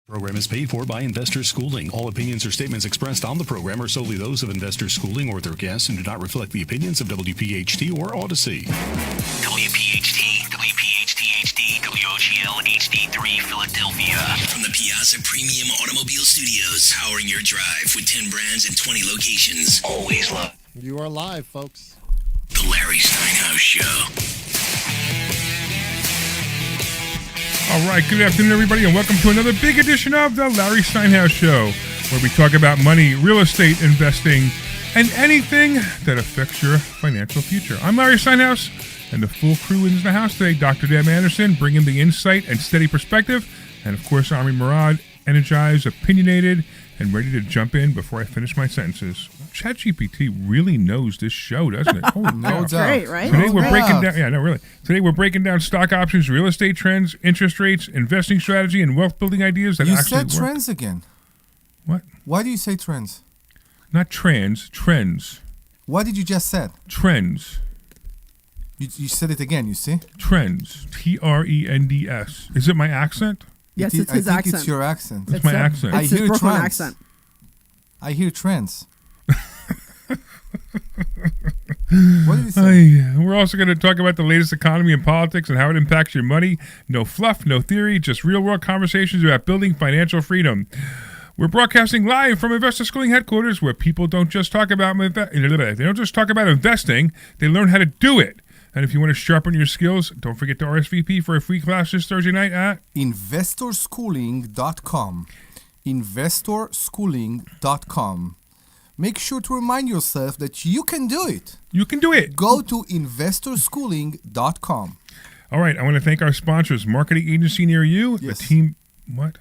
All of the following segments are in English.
Program is paid for by Investor Schooling. All opinions or statements expressed on the program are solely those of Investor Schooling or their guests and do not reflect the opinions of WPHT or Odyssey. WPHT, WPHT-HD, WOGL HD3 Philadelphia. From the Piazza Premium Automobile Studios, powering your drive with 10 brands and 20 locations. Always love. You are live, folks. The Larry Steinhouse Show. All right, good afternoon, everybody, and welcome to another big edition of the Larry Steinhouse Show, where we talk about money, real estate, investing, and anything that affects your financial future. I'm Larry Steinhouse, and the full crew is in the house today. Dr. Deb Anderson, bringing the insight and steady perspective, and of course, Omri Morad, energized, opinionated, and ready to jump in before I finish my sentences. ChatGPT really knows this show, doesn't it? Oh, no doubt. Great, right? Today we're breaking down. Yeah, no, really. Today we're breaking down stock options, real estate trends, interest rates, investing strategy, and wealth building ideas that You actually said work. trends again. What? Why do you say trends? Not trends. Trends. What did you just said? Trends. You said it again. You see? Trends. Trends. Is it my accent? Yes, It it's is- his I think accent. it's your accent. It's my accent. I It's his hear Brooklyn trends. accent. I hear trends. What did you say? We're also going to talk about the latest economy and politics and how it impacts your money. No fluff, no theory, just real-world conversations about building financial freedom. We're broadcasting live from Investor Schooling headquarters, where people don't just talk about investing; they learn how to do it. And if you want to sharpen your skills, don't forget to RSVP for a free class this Thursday night at InvestorSchooling.com. InvestorSchooling.com. Make sure to remind yourself that you can do it. You Can Do It. Go to InvestorSchooling.com. All right, I want to thank our sponsors, Marketing Agency Near You, Yes. the team. What?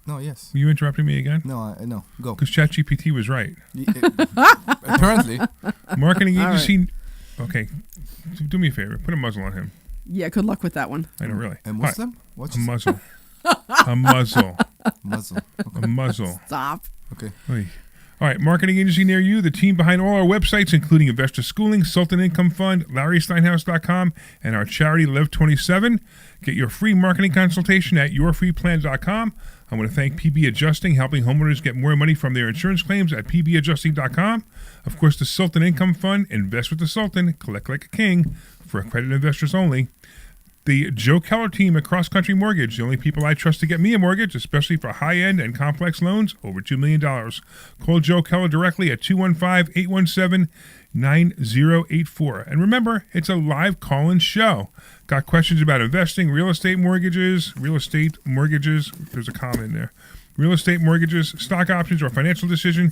No, yes. Were you interrupting me again? No, no. Go. Because ChatGPT was right. Apparently. Marketing All Agency. Okay, do me a favor. Put a muzzle on him. Yeah, good luck with that one. I know, really. A Muslim? What A you say? muzzle. A muzzle. Muslim. A muzzle. Stop. Okay. Oy. All right, Marketing Agency Near You, the team behind all our websites, including Investor Schooling, Sultan Income Fund, LarrySteinhouse.com, and our charity Live 27. Get your free marketing consultation at yourfreeplan.com. I want to thank PB Adjusting, helping homeowners get more money from their insurance claims at pbadjusting.com. Of course, the Sultan Income Fund, invest with the Sultan, collect like a king, for accredited investors only. The Joe Keller team at Cross Country Mortgage, the only people I trust to get me a mortgage, especially for high-end and complex loans, over $2 million. Call Joe Keller directly at 215-817-9084. And remember, it's a live call-in show. Got questions about investing, real estate mortgages, there's a comma in there, real estate mortgages, stock options, or financial decision.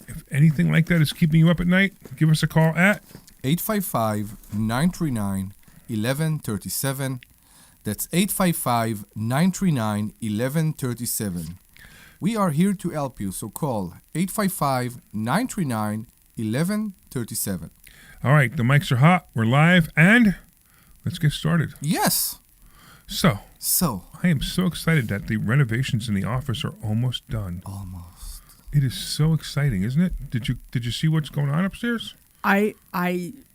If anything like that is keeping you up at night, give us a call at 855-939-1137. That's 855-939-1137. We are here to help you, so call 855-939-1137. All right, the mics are hot, we're live, and let's get started. Yes. So, So, I am so excited that the renovations in the office are almost done. almost. It is so exciting, isn't it? Did you see what's going on upstairs? I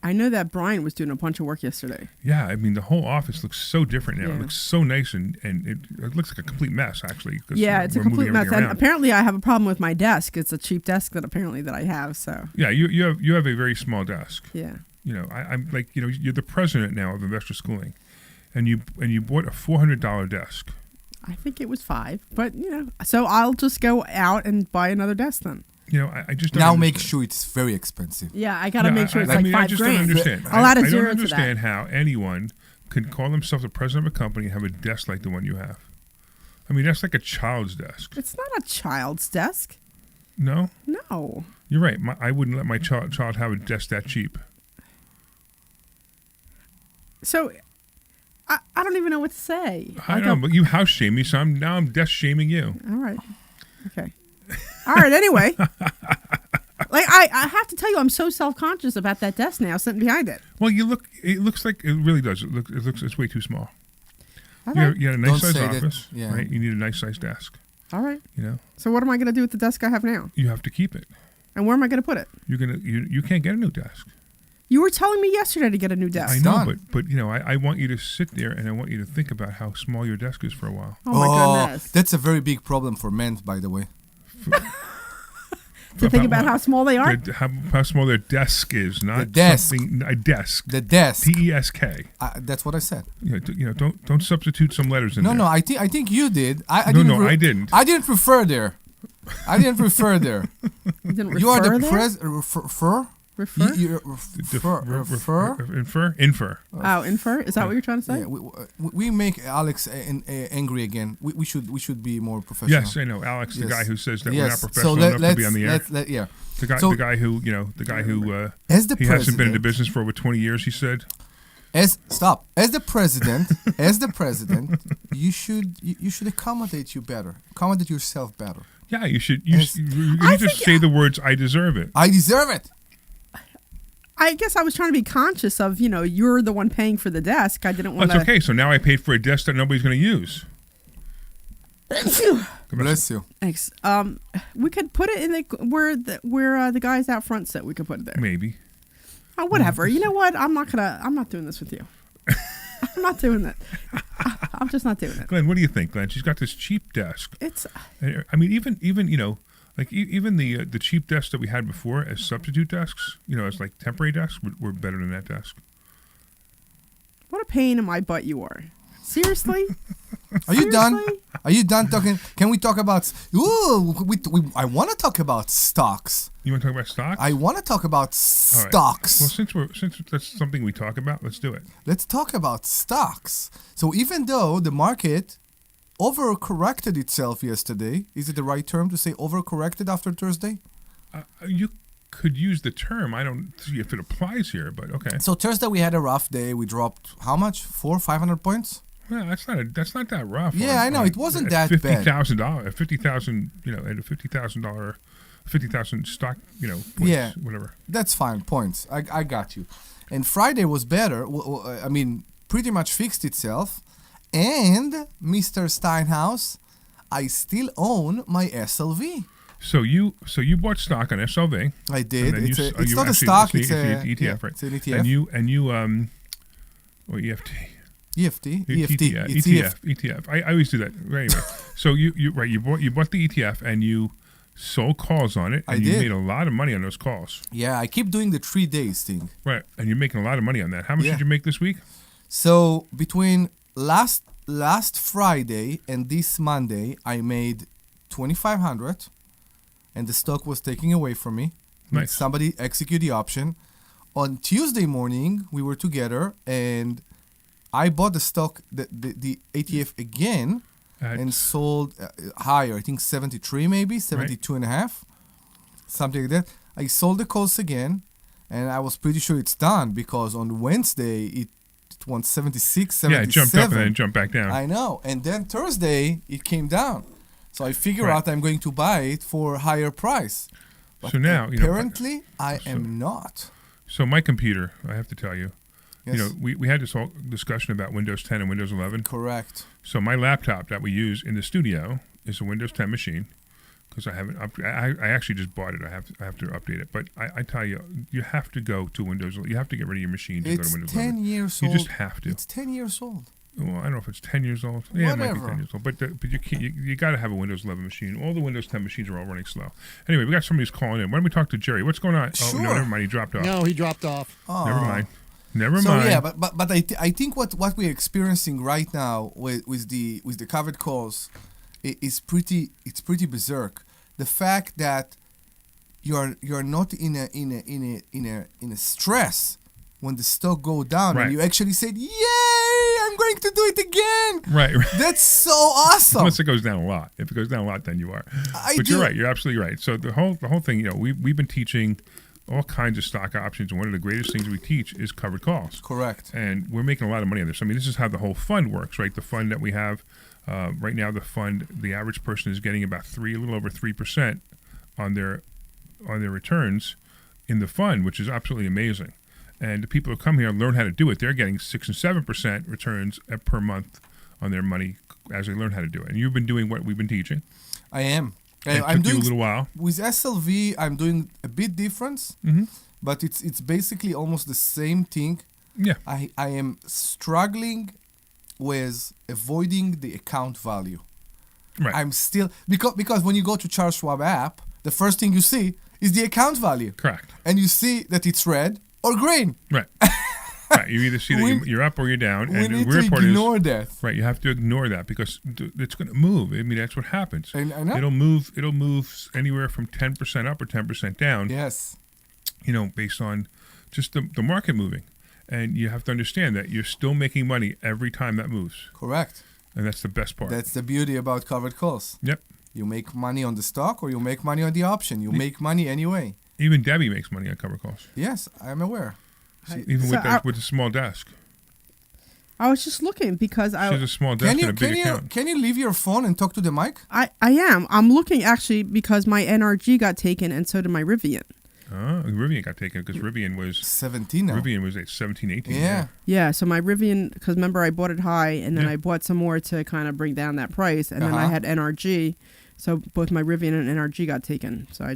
know that Brian was doing a bunch of work yesterday. Yeah, I mean, the whole office looks so different now. Yeah. It looks so nice, and it looks like a complete mess, actually. 'Cause Yeah, it's a we're moving complete mess. everything And around. apparently I have a problem with my desk. It's a cheap desk that I have, so Yeah, you have a very small desk. yeah. You know, I'm like, you know, you're the president now of Investor Schooling, and you bought a $400 desk. I think it was 5, but so I'll just go out and buy another desk then. You know, I just don't Now make understand. sure it's very expensive. Yeah, I gotta make sure it's I like mean, I $5 just grand. don't understand. I'll add a I zero don't to that. understand how anyone could call themselves the president of a company and have a desk like the one you have. I mean, that's like a child's desk. It's not a child's desk. No? No. You're right. I wouldn't let my child have a desk that cheap. So I don't even know what to say. I know, but you house shame me, so I'm desk shaming you. All right. Okay. All right. Anyway, like I have to tell you, I'm so self-conscious about that desk now, sitting behind it. Well, it looks like it really does. It's way too small. Okay. You had a nice Don't size say that, office, yeah. right? You need a nice size desk. All right. You know, So what am I going to do with the desk I have now? you have to keep it. And where am I going to put it? You can't get a new desk. You were telling me yesterday to get a new desk. I know, done. but you know, I want you to sit there and I want you to think about how small your desk is for a while. Oh my goodness. That's a very big problem for men, by the way. To think about how small they are? How small their desk is, not The desk. a desk. The desk. DESK. That's what I said. Don't substitute some letters in there. No, I think you did. I didn't. I didn't refer there. I didn't refer there. You didn't You are refer the there? refer. Refer? Infer. Oh, infer? Is that what you're trying to say? Yeah, we make Alex angry again. We should be more professional. Yes, I know. Alex, the Yes. guy who says that Yes. we're not professional So enough to be on the air. yeah. The guy who As the he hasn't been in the president- business for over 20 years. He said, As the president, you should accommodate yourself better. "Yeah, you should. Yes. You I just think- say the words, I deserve it." I deserve it. I guess I was trying to be conscious of, you're the one paying for the desk. I didn't Well, want that's okay. So now I paid for a desk that nobody's going to use. Bless you. Thanks. We could put it in where the guys out front sit. We could put it there. Maybe. Oh, whatever. You know what? I'm not doing this with you. I'm not doing it. I'm just not doing it. Glenn, what do you think, Glenn? She's got this cheap desk. It's I mean, even even the cheap desks that we had before as substitute desks, as like temporary desks, were better than that desk. what a pain in my butt you are. Seriously? Are you done? Seriously? Are you done talking? Can we talk about? I want to talk about stocks. You want to talk about stocks? I want to talk about All right. stocks. Well, since that's something we talk about, let's do it. Let's talk about stocks. So even though the market overcorrected itself yesterday, is it the right term to say overcorrected after Thursday? You could use the term. I don't see if it applies here, but okay. So Thursday we had a rough day. We dropped how much? 500 points? Well, that's not that rough. Yeah, I know. It wasn't that bad. $50,000, at $50,000, at a $50,000, 50,000 stock, points, Yeah. whatever. That's fine. Points. I got you. And Friday was better. I mean, pretty much fixed itself. And Mr. Steinhouse, I still own my SLV. So you bought stock on SLV. I did. And then It's not a stock. It's an a ETF, yeah, right? It's an ETF. And you or EFT. EFT. ETF. I always do that. Right, anyway, so you bought the ETF and you sold calls on it, and I you did. made a lot of money on those calls. Yeah, I keep doing the 3 days thing. Right, and you're making a lot of money on that. How much Yeah. did you make this week? So between last Friday and this Monday, I made 2,500, and the stock was taken away from me. Nice. Somebody executed the option. On Tuesday morning, we were together, and I bought the stock, the ETF again, and sold higher. I think 73 maybe, 72 and a half, something like that. I sold the calls again, and I was pretty sure it's done because on Wednesday it went 76, 77. Yeah, it jumped up and then it jumped back down. I know. And then Thursday it came down. So I figure Right. out I'm going to buy it for a higher price. But So now, apparently I am not. So my computer, I have to tell you, Yes. we had this whole discussion about Windows 10 and Windows 11. Correct. So my laptop that we use in the studio is a Windows 10 machine because I haven't. I actually just bought it. I have to update it. But I tell you, you have to go to Windows. You have to get rid of your machine to go to It's Windows 10 11. years You old. just have to. It's 10 years old. Well, I don't know if it's 10 years old. Yeah, it might be Whatever. 10 years old. But you can't. You got to have a Windows 11 machine. All the Windows 10 machines are all running slow. Anyway, we got somebody who's calling in. Why don't we talk to Jerry? What's going on? Oh no, Sure. never mind. He dropped off. No, he dropped off. Never mind. Never So mind. yeah, but I think what we're experiencing right now with the covered calls is pretty berserk. The fact that you're not in a stress when the stock go down Right. and you actually said, "Yay! I'm going to do it again." Right. That's so awesome. Unless it goes down a lot. If it goes down a lot, then you are. But do. you're right. You're absolutely right. So the whole thing, we've been teaching all kinds of stock options, and one of the greatest things we teach is covered calls. Correct. And we're making a lot of money on this. I mean, this is how the whole fund works, right? The fund that we have right now, the average person is getting about a little over 3% on their returns in the fund, which is absolutely amazing. And the people who come here and learn how to do it, they're getting 6 and 7% returns per month on their money as they learn how to do it. And you've been doing what we've been teaching. I am. It I'm took you doing a little while. with SLV. I'm doing a bit difference, but it's basically almost the same thing. Yeah. I am struggling with avoiding the account value. Right. I'm still because when you go to Charles Schwab app, the first thing you see is the account value. Correct. And you see that it's red or green. Right. Right. You either see that you're up or you're down. We And need the weird to part ignore is, that. right, you have to ignore that because it's going to move. I mean, that's what happens. I know. It'll move anywhere from 10% up or 10% down. Yes. Based on just the market moving. And you have to understand that you're still making money every time that moves. Correct. And that's the best part. That's the beauty about covered calls. Yep. You make money on the stock or you make money on the option. You make money anyway. Even Debbie makes money on cover calls. Yes, I'm aware. Even with a small desk. I was just looking because She has a small desk and a big account. Can you leave your phone and talk to the mic? I am. I'm looking actually because my NRG got taken and so did my Rivian. Oh, Rivian got taken because Rivian was 17 now. Rivian was at 17, 18. Yeah. Yeah, so my Rivian, because remember I bought it high and then I bought some more to kind of bring down that price, and then I had NRG, so both my Rivian and NRG got taken. So I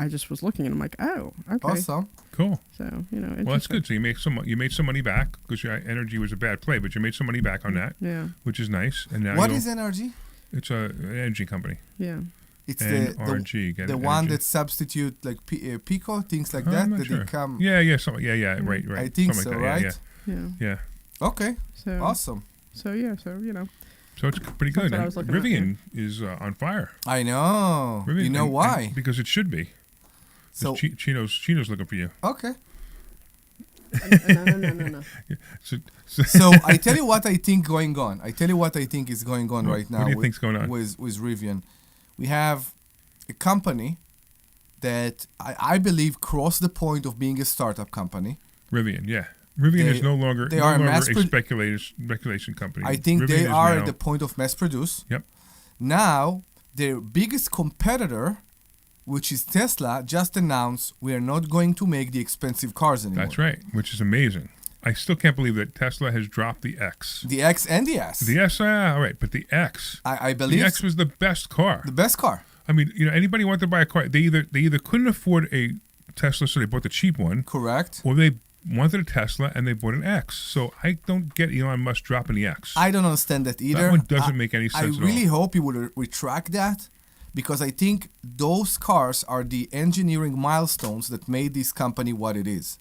just was looking and I'm like, oh, okay. Awesome. Cool. So Well, that's good. So you made some money back because your energy was a bad play, but you made some money back on that. Yeah. Which is nice. And now What is NRG? It's an energy company. Yeah. It's NRG. the one that substitute like Pico, things like that. I'm not That sure. they come. Yeah, right. I think Something so, like that. right? Yeah. Yeah. Okay. So Awesome. So yeah. So So it's pretty That's good. what I And was looking at, Rivian is on fire. I know. Rivian, You know why? because it should be. So Chino's looking for you. okay. no. So I tell you what I think going on. I tell you what I think is going on right now. What do you think's going on? with Rivian? We have a company that I believe crossed the point of being a startup company. Rivian, yeah. Rivian is no longer a speculation company. I think Rivian they is are now- at the point of mass produce. Yep. Now, their biggest competitor, which is Tesla, just announced we are not going to make the expensive cars anymore. That's right, which is amazing. I still can't believe that Tesla has dropped the X. The X and the S. The S, all right, but the X. I believe The X was the best car. the best car. I mean, anybody wanted to buy a car, they either couldn't afford a Tesla, so they bought the cheap one, Correct. or they wanted a Tesla and they bought an X. So I don't get Elon Musk dropping the X. I don't understand that either. That one doesn't make any sense I at really all. hope he will retract that, because I think those cars are the engineering milestones that made this company what it is.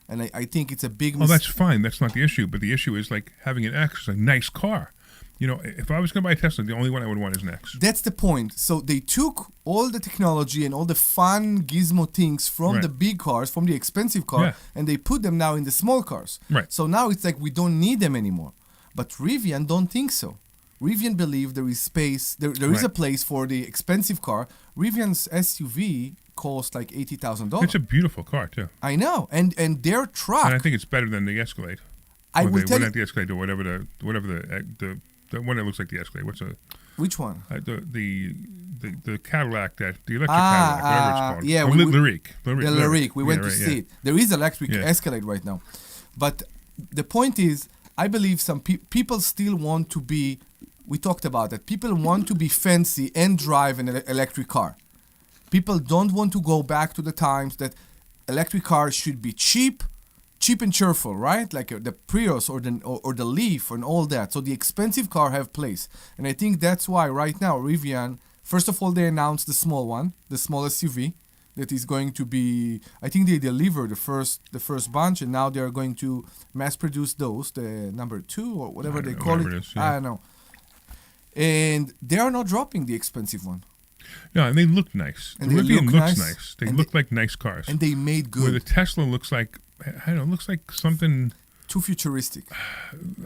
And I think it's a big Oh, mistake. that's fine. That's not the issue. But the issue is like having an X is a nice car. If I was going to buy a Tesla, the only one I would want is an X. That's the point. So they took all the technology and all the fun gizmo things from Right. the big cars, from the expensive car, Yeah. and they put them now in the small cars. Right. So now it's like we don't need them anymore. But Rivian don't think so. Rivian believe there is space, there is Right. a place for the expensive car. Rivian's SUV costs like $80,000. It's a beautiful car too, I know, and their truck. and I think it's better than the Escalade. I Or will tell not you the Escalade, or whatever the one that looks like the Escalade. What's which one. the Cadillac, the electric Cadillac, whatever it's called. yeah, Or we- Lyriq. The Lyriq. We went to right, see it. There is electric Yeah. Escalade right now, but the point is, I believe some people still want to be. We talked about that. People want to be fancy and drive an electric car. People don't want to go back to the times that electric cars should be cheap and cheerful, right? Like the Prius or the Leaf and all that. So the expensive car have place, and I think that's why right now Rivian. First of all, they announced the small one, the small SUV, that is going to be. I think they delivered the first bunch, and now they are going to mass produce those, the number 2 or whatever they call whatever it. it is, yeah. I don't know. And they are not dropping the expensive one, No, and they look nice. And the they Rivian look looks nice. nice. They And look like nice cars. and they made Where the good. Tesla looks like, I don't know, looks like something. Too futuristic.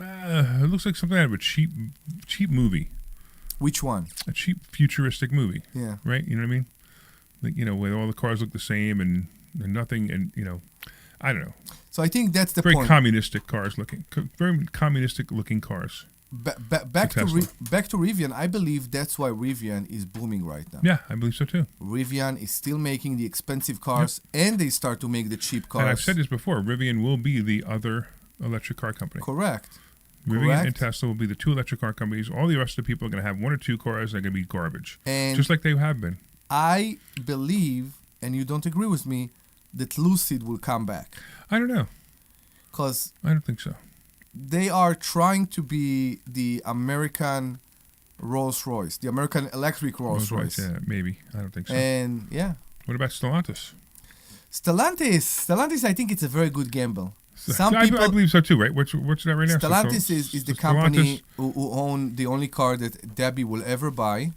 It looks like something out of a cheap movie, Which one? a cheap futuristic movie. Yeah. Right? You know what I mean? Like, where all the cars look the same and nothing, and I don't know. So I think that's the Very point. communistic cars looking, very communistic looking cars. Back to Tesla. back to Rivian. I believe that's why Rivian is booming right now. Yeah, I believe so too. Rivian is still making the expensive cars, and they start to make the cheap cars. And I've said this before. Rivian will be the other electric car company. Correct. Rivian and Tesla will be the two electric car companies. All the rest of the people are going to have one or two cars that are going to be garbage, just like they have been. I believe, and you don't agree with me, that Lucid will come back. I don't know. Because I don't think so. They are trying to be the American Rolls-Royce, the American electric Rolls-Royce. Yeah, maybe. I don't think so. And yeah. What about Stellantis? Stellantis, I think it's a very good gamble. I believe so too, right? What's that right now? Stellantis is the company who own the only car that Debbie will ever buy,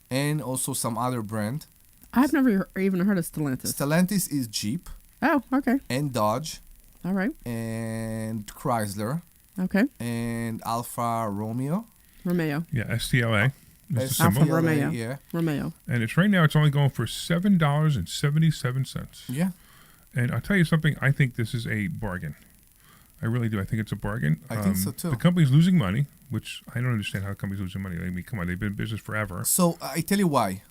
and also some other brand. I've never even heard of Stellantis. Stellantis is Jeep. Oh, okay. And Dodge. All right. And Chrysler. Okay. And Alfa Romeo. Yeah, STLA. Alfa Romeo. Yeah. Romeo. And it's right now. It's only going for $7.77. Yeah. And I'll tell you something. I think this is a bargain. I really do. I think it's a bargain. I think so too. The company's losing money, which I don't understand how the company's losing money. I mean, come on, they've been in business forever. So I tell you why.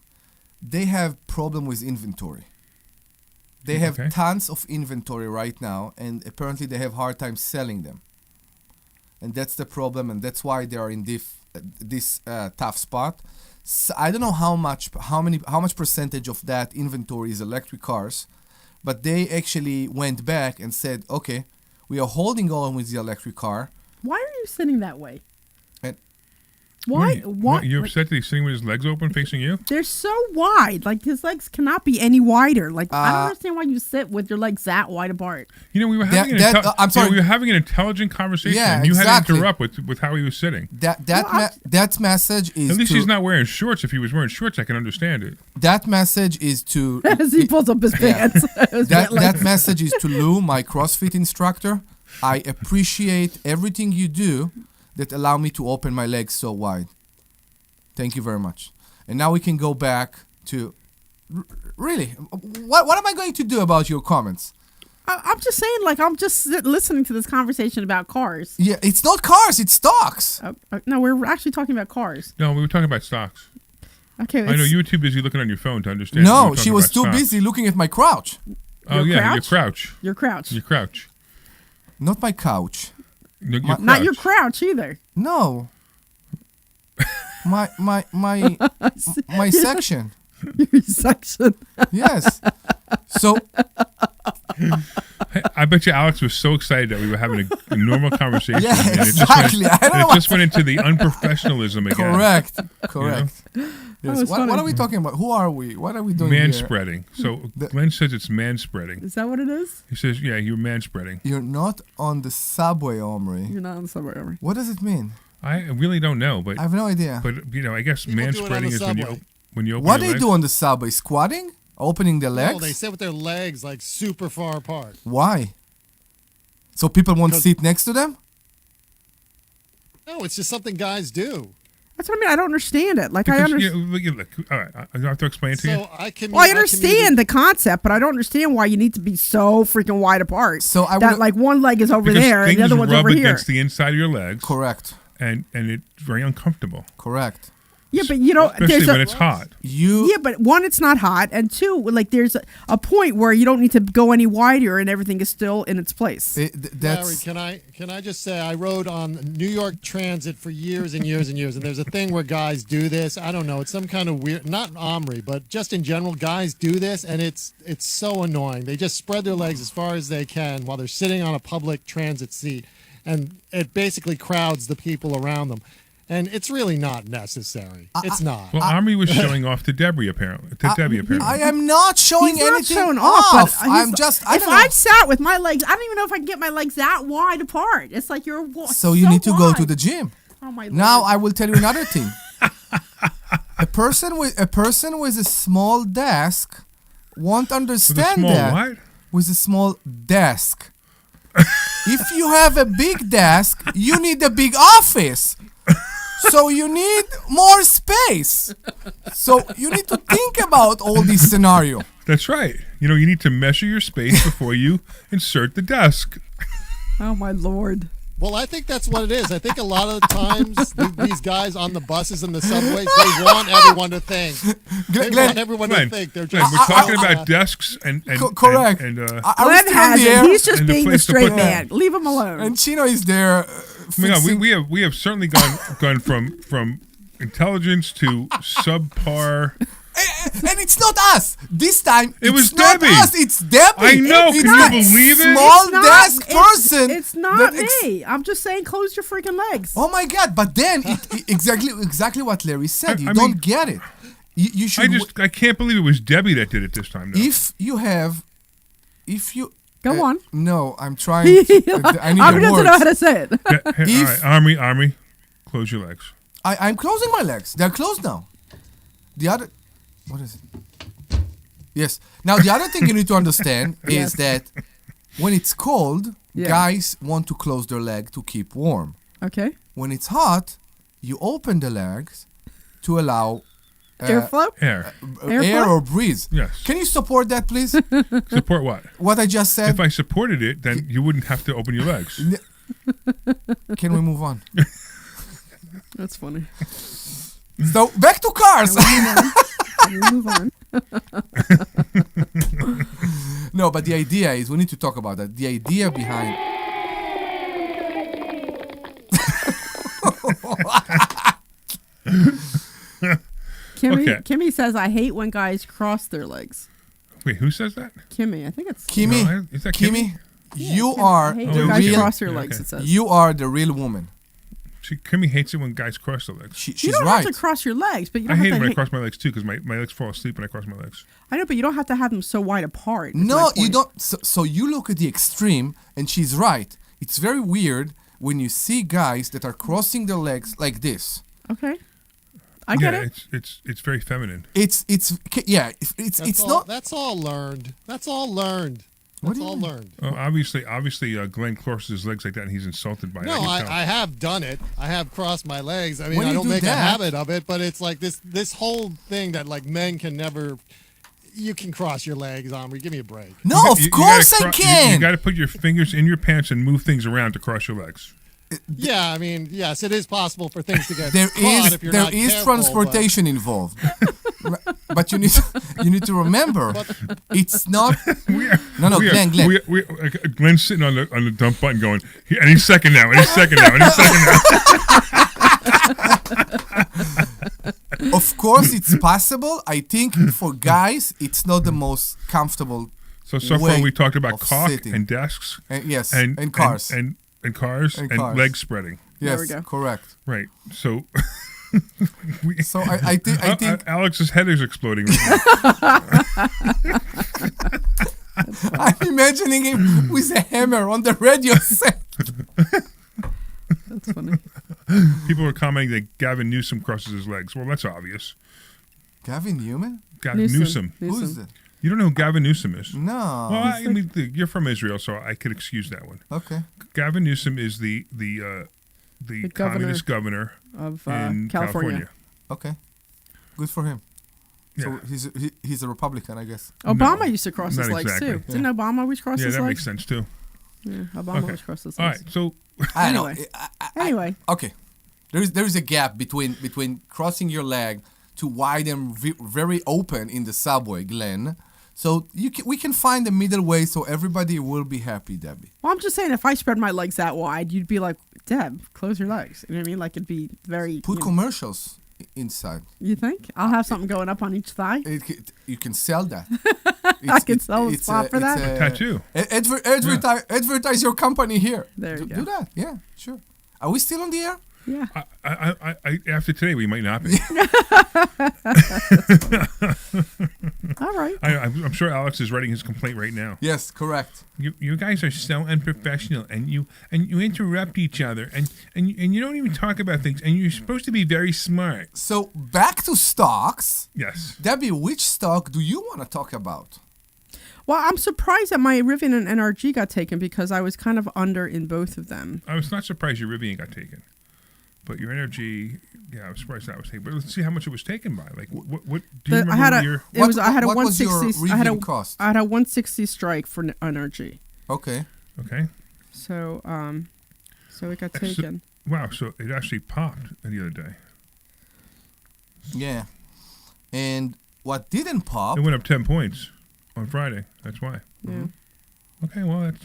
They have problem with inventory. They have tons of inventory right now, and apparently they have hard time selling them. And that's the problem, and that's why they are in this tough spot. So I don't know how much percentage of that inventory is electric cars, but they actually went back and said, okay, we are holding on with the electric car. Why are you sitting that way? And why? You're upset that he's sitting with his legs open facing you? They're so wide. Like, his legs cannot be any wider. Like, I don't understand why you sit with your legs that wide apart. You know, we were having we were having an intelligent conversation. Yeah, and you exactly. had to interrupt with how he was sitting. That message is at least he's not wearing shorts. If he was wearing shorts, I can understand it. That message is to as he pulls up his pants. That message is to Lou, my CrossFit instructor. I appreciate everything you do that allow me to open my legs so wide. Thank you very much. And now we can go back to really. What am I going to do about your comments? I'm just saying, like, I'm just listening to this conversation about cars. Yeah, it's not cars, it's stocks. No, we're actually talking about cars. No, we were talking about stocks. Okay. I know you were too busy looking on your phone to understand. No, she was too busy looking at my crouch. Your crouch. Your crouch. Your crouch. Not my couch. Not your crouch either. No. my section. Your section. Yes. So I bet you Alex was so excited that we were having a normal conversation. Yeah, and exactly. It just went into the unprofessionalism again. Correct. You know? Yes. What are we talking about? Who are we? What are we doing here? Manspreading. So Glenn says it's manspreading. Is that what it is? He says, yeah, you're manspreading. You're not on the subway, Omri. You're not on the subway, Omri. What does it mean? I really don't know, but I have no idea. But you know, I guess manspreading is when you open what your they legs. do on the subway? Squatting? Opening their legs? No, they sit with their legs like super far apart. Why? So people won't sit next to them? No, it's just something guys do. That's what I mean. I don't understand it. Like, I understand. Look, all right, I have to explain it to you. I understand the concept, but I don't understand why you need to be so freaking wide apart. So like one leg is over there and the other one's over here. Things rub against the inside of your legs. Correct. And it's very uncomfortable. Correct. Yeah, but you know, especially when it's hot. Yeah, but one, it's not hot, and two, like there's a point where you don't need to go any wider, and everything is still in its place. Larry, can I just say I rode on New York Transit for years and years and years, and there's a thing where guys do this. I don't know, it's some kind of weird, not Omri, but just in general, guys do this, and it's so annoying. They just spread their legs as far as they can while they're sitting on a public transit seat, and it basically crowds the people around them. And it's really not necessary. It's not. Well, Omri was showing off to Debbie apparently. I am not showing anything showing off. I'm just. I sat with my legs, I don't even know if I can get my legs that wide apart. It's like you're. So you need to go to the gym. Oh my! Now I will tell you another thing. A person with a small desk won't understand what? With a small desk. If you have a big desk, you need a big office. So you need more space. So you need to think about all these scenarios. That's right. You know, you need to measure your space before you insert the desk. Oh, my Lord. Well, I think that's what it is. I think a lot of the times these guys on the buses and the subways, they want everyone to think. They want everyone to think. They're just we're talking about desks and correct. And Glenn has it. He's just being the straight man. Leave him alone. And Chino is there fixing. We have certainly gone from intelligence to subpar. And it's not us. This time, It was it's not Debbie. us. It's Debbie. I know. It's Can you that believe it? Small desk person. It's not that me. I'm just saying, close your freaking legs. Oh my God! But then exactly what Larry said. You I don't mean, get it. You should. I can't believe it was Debbie that did it this time. Though. If you Go on. No, I'm trying. I need I'm the going to words. know how to say it. All right, Omri, close your legs. I'm closing my legs. They're closed now. The other, what is it? Yes. Now the other thing you need to understand is that when it's cold, guys want to close their leg to keep warm. Okay. When it's hot, you open the legs to allow Airflow? Air. air or breeze. Yes. Can you support that, please? Support what? What I just said. If I supported it, then you wouldn't have to open your legs. Can we move on? That's funny. So back to cars. Can we move on? No, but the idea is we need to talk about that. The idea behind. Kimmy says, I hate when guys cross their legs. Wait, who says that? Kimmy, I think it's Kimmy, No, is that Kimmy? you Kimmy. are I hate the when guys real. cross their legs, it says. You are the real woman. Kimmy hates it when guys cross their legs. You She's don't right. have to cross your legs, but you I don't hate it have when I to. cross my legs too because my legs fall asleep when I cross my legs. I know, but you don't have to have them so wide apart. is No, my you point. don't. So you look at the extreme, and she's right. It's very weird when you see guys that are crossing their legs like this. Okay. I get it. It's very feminine. It's not. That's all learned. That's all learned. What That's do you all mean? learned. Obviously, Glenn crosses his legs like that, and he's insulted by it. No, can tell. I have done it. I have crossed my legs. I mean, When I you don't do make a that- habit of it, but it's like this whole thing that like men can never. You can cross your legs, Omri. Give me a break. No, of course I can. You got to put your fingers in your pants and move things around to cross your legs. Yeah, I mean, yes, it is possible for things to get There caught is if you're there not is careful, transportation involved, but you need to remember it's not. No, Glenn. Glenn's sitting on the dump button going, any second now, any second now, any second now. Of course, it's possible. I think for guys, it's not the most comfortable. So far way we talked about of cock sitting. and desks. Yes, and cars. And cars and cars. leg spreading. Yes, we go. correct. Right. So So I think Alex's head is exploding right now. I'm imagining him with a hammer on the radio set. That's funny. People are commenting that Gavin Newsom crosses his legs. Well, that's obvious. Gavin Newman? Gavin Newsom. Who's that? You don't know who Gavin Newsom is? No. Well, I mean, you're from Israel, so I could excuse that one. Okay. Gavin Newsom is the communist governor of in California. Okay. Good for him. Yeah. So he's a Republican, I guess. Obama No, used to cross his not legs exactly. too. Didn't Obama always cross Yeah, his that legs? makes sense too. Yeah, Obama Okay. always crossed his All legs. right, so I don't Anyway. know. Anyway. Okay. There is a gap between crossing your leg to wide and very open in the subway, Glenn. So we can find a middle way so everybody will be happy, Debbie. Well, I'm just saying, if I spread my legs that wide, you'd be like, Deb, close your legs. You know what I mean? Like, it'd be very... Put commercials inside. You think? I'll have something going up on each thigh? You can sell that. I can sell a spot for that? tattoo. Advertise your company here. There you go. Do that. Yeah, sure. Are we still on the air? Yeah. I after today we might not be. All right. I'm sure Alex is writing his complaint right now. Yes, correct. You guys are so unprofessional, and you interrupt each other, and you don't even talk about things, and you're supposed to be very smart. So back to stocks. Yes. Debbie, which stock do you want to talk about? Well, I'm surprised that my Rivian and NRG got taken because I was kind of under in both of them. I was not surprised your Rivian got taken, but your Energy, yeah, I was surprised that was taken. But let's see how much it was taken by. Like, what do you remember? I had a what was your 160. I had a Rivian cost? I had a 160 strike for NRG. Okay. Okay. So it got taken. Wow. So it actually popped the other day. Yeah. And what didn't pop? It went up 10 points on Friday. That's why. Yeah. Okay. Well, that's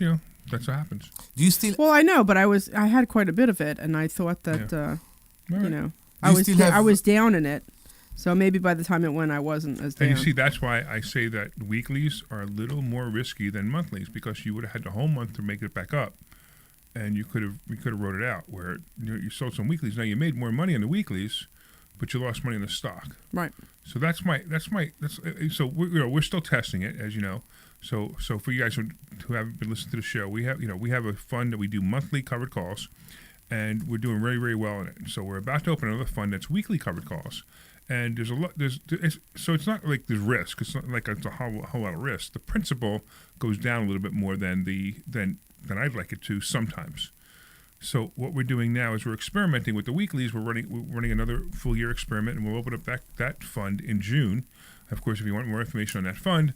That's what happens. Do you still? Well, I know, but I had quite a bit of it, and I thought that Right. you know You I was down in it, so maybe by the time it went, I wasn't as down. And you see, that's why I say that weeklies are a little more risky than monthlies, because you would have had the whole month to make it back up, and you could have wrote it out where you sold some weeklies. Now you made more money on the weeklies, but you lost money in the stock. Right. So so we're still testing it, as you know. So for you guys who haven't been listening to the show, we have a fund that we do monthly covered calls, and we're doing very, very well in it. So we're about to open another fund that's weekly covered calls, and so it's not like there's risk. It's not like it's a whole lot of risk. The principal goes down a little bit more than I'd like it to sometimes. So what we're doing now is we're experimenting with the weeklies. We're running another full year experiment, and we'll open up that fund in June. Of course, if you want more information on that fund,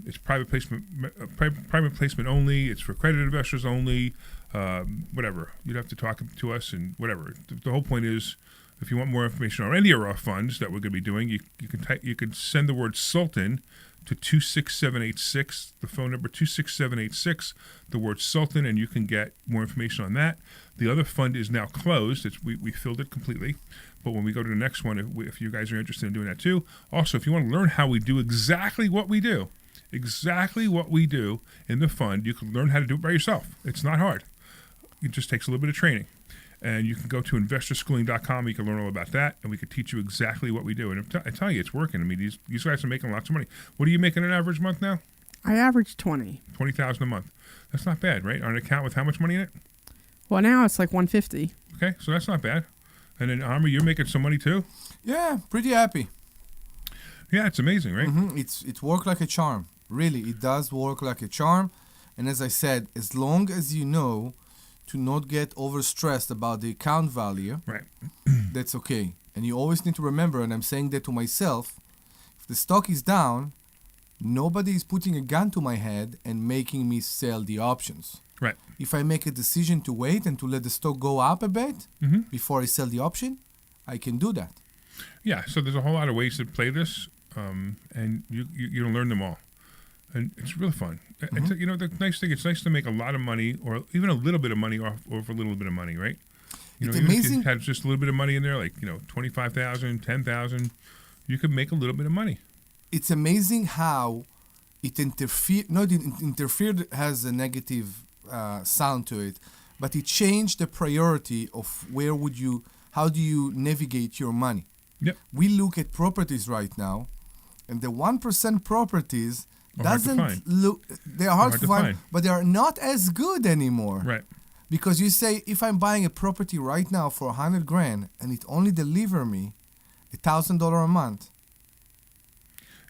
it's private placement only. It's for accredited investors only. Whatever, you'd have to talk to us and whatever. The whole point is, if you want more information on any of our funds that we're going to be doing, you can send the word Sultan to 26786, the phone number 26786, the word Sultan, and you can get more information on that. The other fund is now closed. We filled it completely. But when we go to the next one, if you guys are interested in doing that too, also, if you want to learn how we do exactly what we do in the fund, you can learn how to do it by yourself. It's not hard. It just takes a little bit of training. And you can go to investorschooling.com. You can learn all about that, and we can teach you exactly what we do. And I tell you, it's working. I mean, these guys are making lots of money. What are you making an average month now? I average 20. $20,000 a month. That's not bad, right? On an account with how much money in it? Well, now it's like 150. Okay, so that's not bad. And then, Omri, you're making some money too? Yeah, pretty happy. Yeah, it's amazing, right? Mm-hmm. It works like a charm. Really, it does work like a charm. And as I said, as long as you know to not get overstressed about the account value, right, that's okay. And you always need to remember, and I'm saying that to myself, if the stock is down, nobody is putting a gun to my head and making me sell the options. Right. If I make a decision to wait and to let the stock go up a bit before I sell the option, I can do that. Yeah, so there's a whole lot of ways to play this, and you'll learn them all. And it's really fun. It's, the nice thing, it's nice to make a lot of money or even a little bit of money off a little bit of money, right? It's even amazing. if you had just a little bit of money in there, like, $25,000, $10,000, you could make a little bit of money. It's amazing how it interfered has a negative sound to it, but it changed the priority of how do you navigate your money. Yep. We look at properties right now, and the 1% properties doesn't look, they are hard to find, but they are not as good anymore. Right. Because you say, if I'm buying a property right now for $100,000 and it only deliver me $1,000 a month,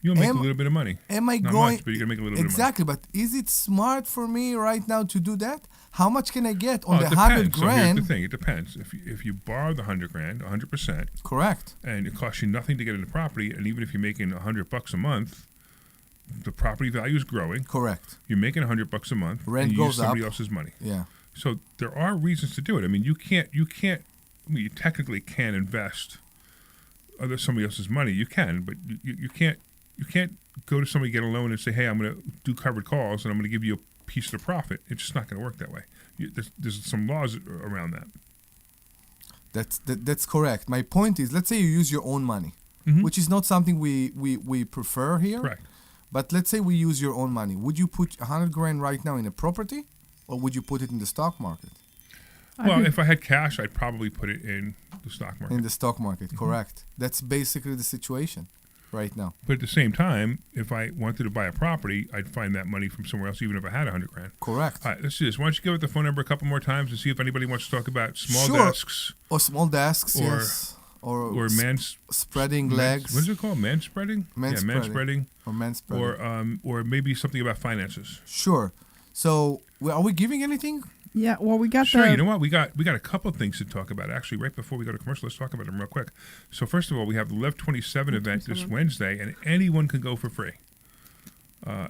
you'll make a little bit of money. Am I Not going? much, but you're gonna make a little bit of money. Exactly, but is it smart for me right now to do that? How much can I get on the it $100,000? depends. So here's the thing: it depends. If you borrow the $100,000, 100%, Correct. and it costs you nothing to get into property, and even if you're making $100 a month, the property value is growing. Correct. You're making $100 a month. Rent and you goes use somebody up. else's money. Yeah. So there are reasons to do it. I mean, you technically can invest somebody else's money. You can, but you can't go to somebody, get a loan, and say, hey, I'm going to do covered calls, and I'm going to give you a piece of the profit. It's just not going to work that way. There's some laws around that. That's correct. My point is, let's say you use your own money, which is not something we prefer here. Correct. But let's say we use your own money. Would you put $100,000 right now in a property, or would you put it in the stock market? Well, if I had cash, I'd probably put it in the stock market. In the stock market, correct. That's basically the situation right now. But at the same time, if I wanted to buy a property, I'd find that money from somewhere else, even if I had $100,000. Correct. All right, let's do this. Why don't you give it the phone number a couple more times and see if anybody wants to talk about small Sure. desks Or small desks, Or- yes. Or spreading legs. What is it called? Man spreading? Man spreading. Or man spreading. Or maybe something about finances. Sure. So, are we giving anything? Yeah, well, we got Sure. You know what? We got a couple of things to talk about. Actually, right before we go to commercial, let's talk about them real quick. So first of all, we have the Lev 27 event this Wednesday, and anyone can go for free.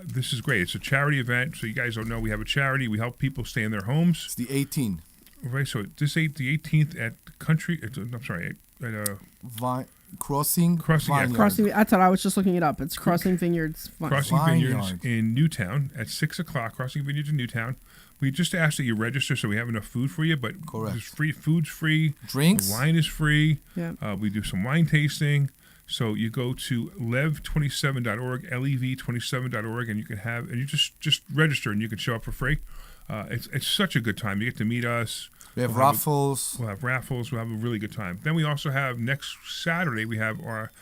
This is great. It's a charity event. So you guys don't know, we have a charity. We help people stay in their homes. It's the 18th. Right. So the 18th at Crossing Vineyard. Crossing. That's what I was just looking it up. It's Crossing Vineyards. Crossing Vineyards in Newtown at 6 o'clock. Crossing Vineyards in Newtown. We just ask that you register so we have enough food for you, but correct. Food's free. Drinks. The wine is free. Yeah. We do some wine tasting. So you go to lev27.org, lev27.org, and you can have, and you just register and you can show up for free. It's such a good time. You get to meet us. We have raffles. We'll have raffles. We'll have a really good time. Then we also have next Saturday, we have our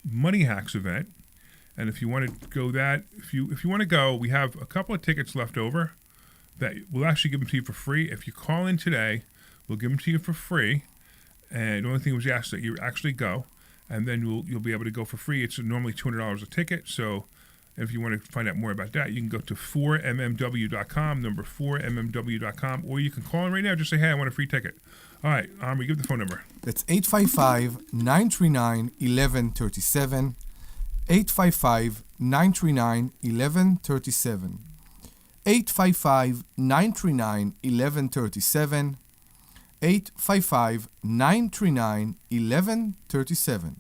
Money Hacks event. And if you want to go if you want to go, we have a couple of tickets left over that we'll actually give them to you for free. If you call in today, we'll give them to you for free. And the only thing was asked that you actually go, and then you'll be able to go for free. It's normally $200 a ticket. So if you want to find out more about that, you can go to 4mmw.com, number 4mmw.com, or you can call in right now. Just say, hey, I want a free ticket. All right, Omri, give the phone number. That's 855-939-1137. 855-939-1137. 855-939-1137. 855-939-1137.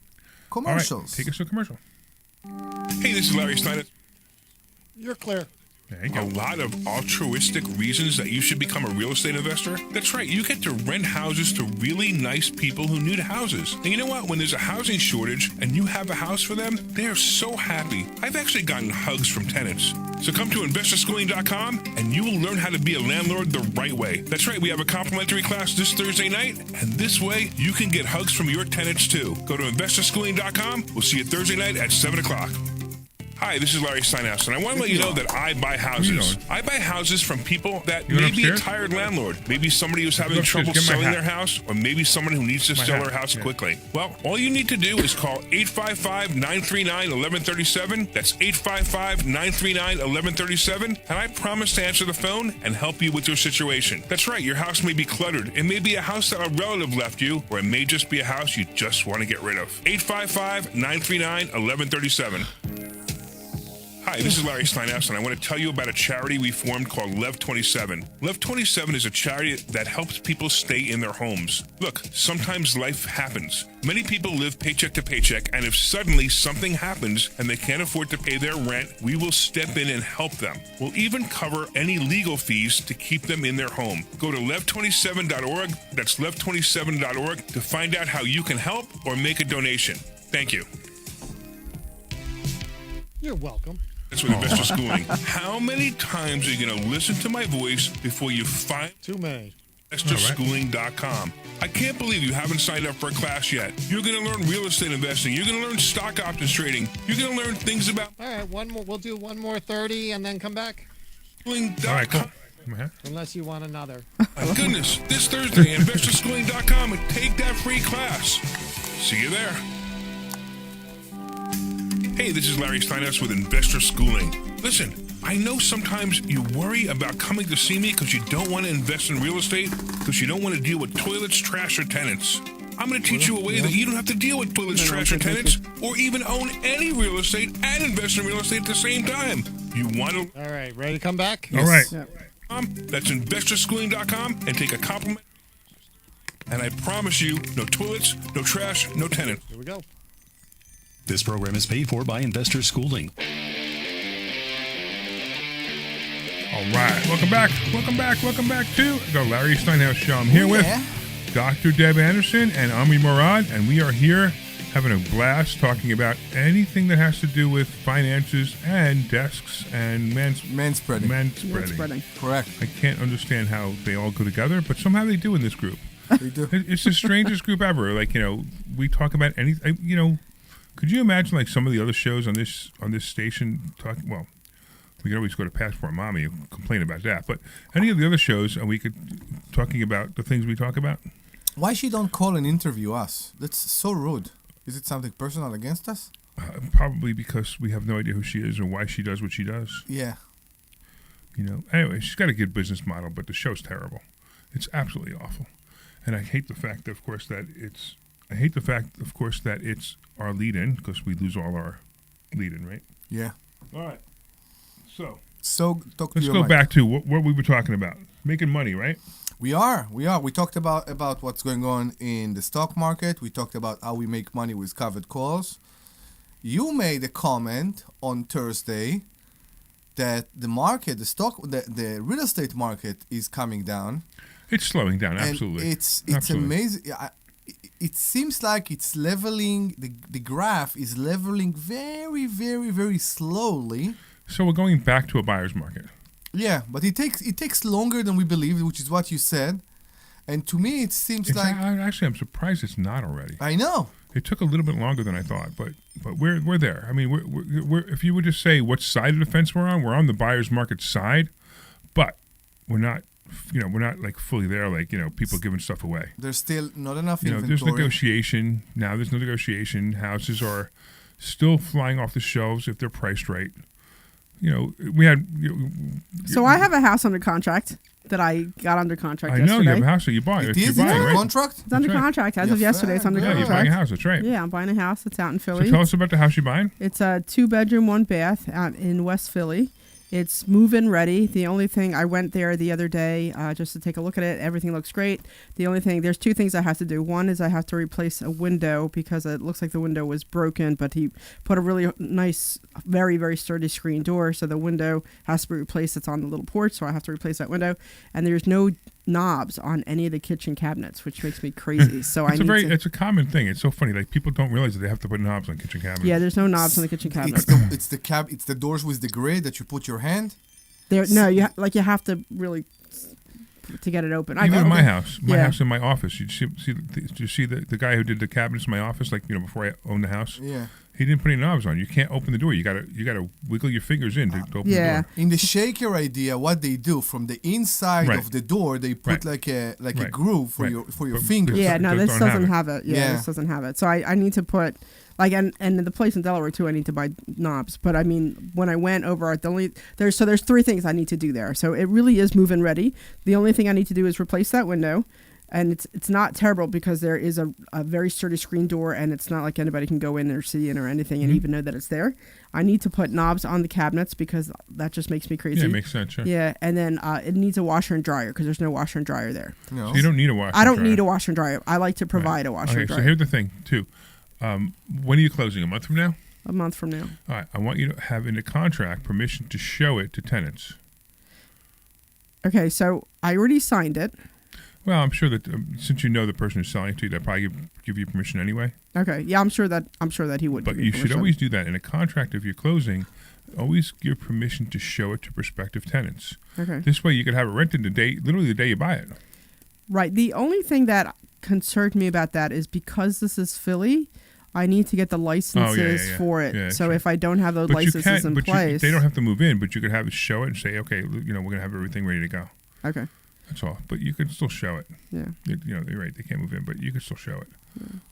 Commercials. All right, take us to a commercial. Hey, this is Larry Steinhouse. You're clear. A lot of altruistic reasons that you should become a real estate investor. That's right. You get to rent houses to really nice people who need houses. And you know what? When there's a housing shortage and you have a house for them, they're so happy. I've actually gotten hugs from tenants. So come to investorschooling.com and you will learn how to be a landlord the right way. That's right. We have a complimentary class this Thursday night. And this way you can get hugs from your tenants too. Go to investorschooling.com. We'll see you Thursday night at 7 o'clock. Hi, this is Larry Steinhouse, and I want to let you know that I buy houses. I buy houses from people that may be a tired landlord, maybe somebody who's having trouble selling their house, or maybe someone who needs to sell their house quickly. Well, all you need to do is call 855-939-1137. That's 855-939-1137, and I promise to answer the phone and help you with your situation. That's right, your house may be cluttered. It may be a house that a relative left you, or it may just be a house you just want to get rid of. 855-939-1137. Hi, this is Larry Steinhouse, and I want to tell you about a charity we formed called Lev27. Lev27 is a charity that helps people stay in their homes. Look, sometimes life happens. Many people live paycheck to paycheck, and if suddenly something happens and they can't afford to pay their rent, we will step in and help them. We'll even cover any legal fees to keep them in their home. Go to lev27.org, that's lev27.org, to find out how you can help or make a donation. Thank you. You're welcome. That's with Investor Schooling. How many times are you going to listen to my voice before you find Too many. InvestorSchooling.com? I can't believe you haven't signed up for a class yet. You're going to learn real estate investing. You're going to learn stock options trading. You're going to learn things about... All right, one more. We'll do one more 30 and then come back. Schooling.com. All right, cool. Unless you want another. My goodness, this Thursday, InvestorSchooling.com, and take that free class. See you there. Hey, this is Larry Steinhouse with Investor Schooling. Listen, I know sometimes you worry about coming to see me because you don't want to invest in real estate, because you don't want to deal with toilets, trash, or tenants. I'm going to teach you a way that you don't have to deal with toilets, trash, or tenants, or even own any real estate and invest in real estate at the same time. You want to... All right, ready to come back? All right. That's investorschooling.com and take a compliment. And I promise you, no toilets, no trash, no tenants. Here we go. This program is paid for by Investor Schooling. All right. Welcome back to the Larry Steinhouse Show. I'm here with Dr. Deb Anderson and Omri Morad, and we are here having a blast talking about anything that has to do with finances and desks and manspreading. Correct. I can't understand how they all go together, but somehow they do in this group. They do. It's the strangest group ever. Like, we talk about anything, could you imagine like some of the other shows on this station talking? Well, we could always go to Passport Mommy and complain about that. But any of the other shows, and we could talking about the things we talk about. Why she don't call and interview us? That's so rude. Is it something personal against us? Probably because we have no idea who she is or why she does what she does. Yeah. Anyway, she's got a good business model, but the show's terrible. It's absolutely awful, and I hate the fact, of course, that it's our lead-in, because we lose all our lead-in, right? Yeah. All right. So let's go back to what we were talking about. Making money, right? We are. We talked about what's going on in the stock market. We talked about how we make money with covered calls. You made a comment on Thursday that the real estate market is coming down. It's slowing down, And absolutely. it's Absolutely. amazing. It seems like it's leveling. The graph is leveling very, very, very slowly. So we're going back to a buyer's market. Yeah, but it takes longer than we believed, which is what you said. And to me, it seems like I'm surprised it's not already. I know. It took a little bit longer than I thought, but we're there. I mean, we're if you would just say what side of the fence we're on the buyer's market side, but we're not. We're not like fully there. Like people giving stuff away. There's still not enough There's inventory. negotiation now. There's no negotiation. Houses are still flying off the shelves if they're priced right. We had. So I have a house under contract that I got under contract I know yesterday. you have a house that you buy. It You're is in buying, a right? contract. It's under That's right. contract as of Yeah, yesterday. It's under fair. Yeah, you're buying contract. a house. That's right. Yeah, I'm buying a house. It's out in So Philly. tell us about the house you're buying. It's a 2-bedroom, 1-bath out in West Philly. It's move-in ready. The only thing, I went there the other day just to take a look at it. Everything looks great. The only thing, there's 2 things I have to do. One is I have to replace a window because it looks like the window was broken, but he put a really nice, very, very sturdy screen door. So the window has to be replaced. It's on the little porch, so I have to replace that window. And there's no knobs on any of the kitchen cabinets, which makes me crazy. So It's a common thing. It's so funny. Like people don't realize that they have to put knobs on kitchen cabinets. Yeah, there's no knobs on the kitchen cabinet. It's the doors with the grid that you put your hand. You have to really to get it open. Even in my house, Yeah. house in my office, you see the guy who did the cabinets in my office, like before I owned the house. Yeah. He didn't put any knobs on. You can't open the door. You gotta wiggle your fingers in to open the Yeah. door. In the shaker idea, what they do from the inside Right. of the door, they put Right. a Right. groove for Right. your But- fingers. Yeah, no, this don't doesn't have have it. Yeah. This doesn't have it. So I need to put and in the place in Delaware too, I need to buy knobs. But I mean, when I went over, there's 3 things I need to do there. So it really is move-in ready. The only thing I need to do is replace that window. And it's not terrible because there is a very sturdy screen door, and it's not like anybody can go in or see in or anything and even know that it's there. I need to put knobs on the cabinets because that just makes me crazy. Yeah, it makes sense. Sure. Yeah, and then it needs a washer and dryer because there's no washer and dryer there. No. So you don't need a washer. I don't and need dryer. a washer and dryer. I like to provide a washer Okay, and so dryer. here's the thing too. When are you closing? A month from now? A month from now. All right. I want you to have in the contract permission to show it to tenants. Okay, so I already signed it. Well, I'm sure that since you know the person who's selling it to you, they'll probably give you permission anyway. Okay, yeah, I'm sure that he would. But give me you should permission. always do that in a contract. If you're closing, always give permission to show it to prospective tenants. Okay. This way, you could have it rented literally the day you buy it. Right. The only thing that concerned me about that is because this is Philly, I need to get the licenses yeah. for it. Yeah, so sure. if I don't have those But you licenses in can't. place, They don't have to move in, but you could have it show it and say, okay, we're gonna have everything ready to go. Okay. That's all. But you can still show it. Yeah. You're right. They can't move in, but you can still show it.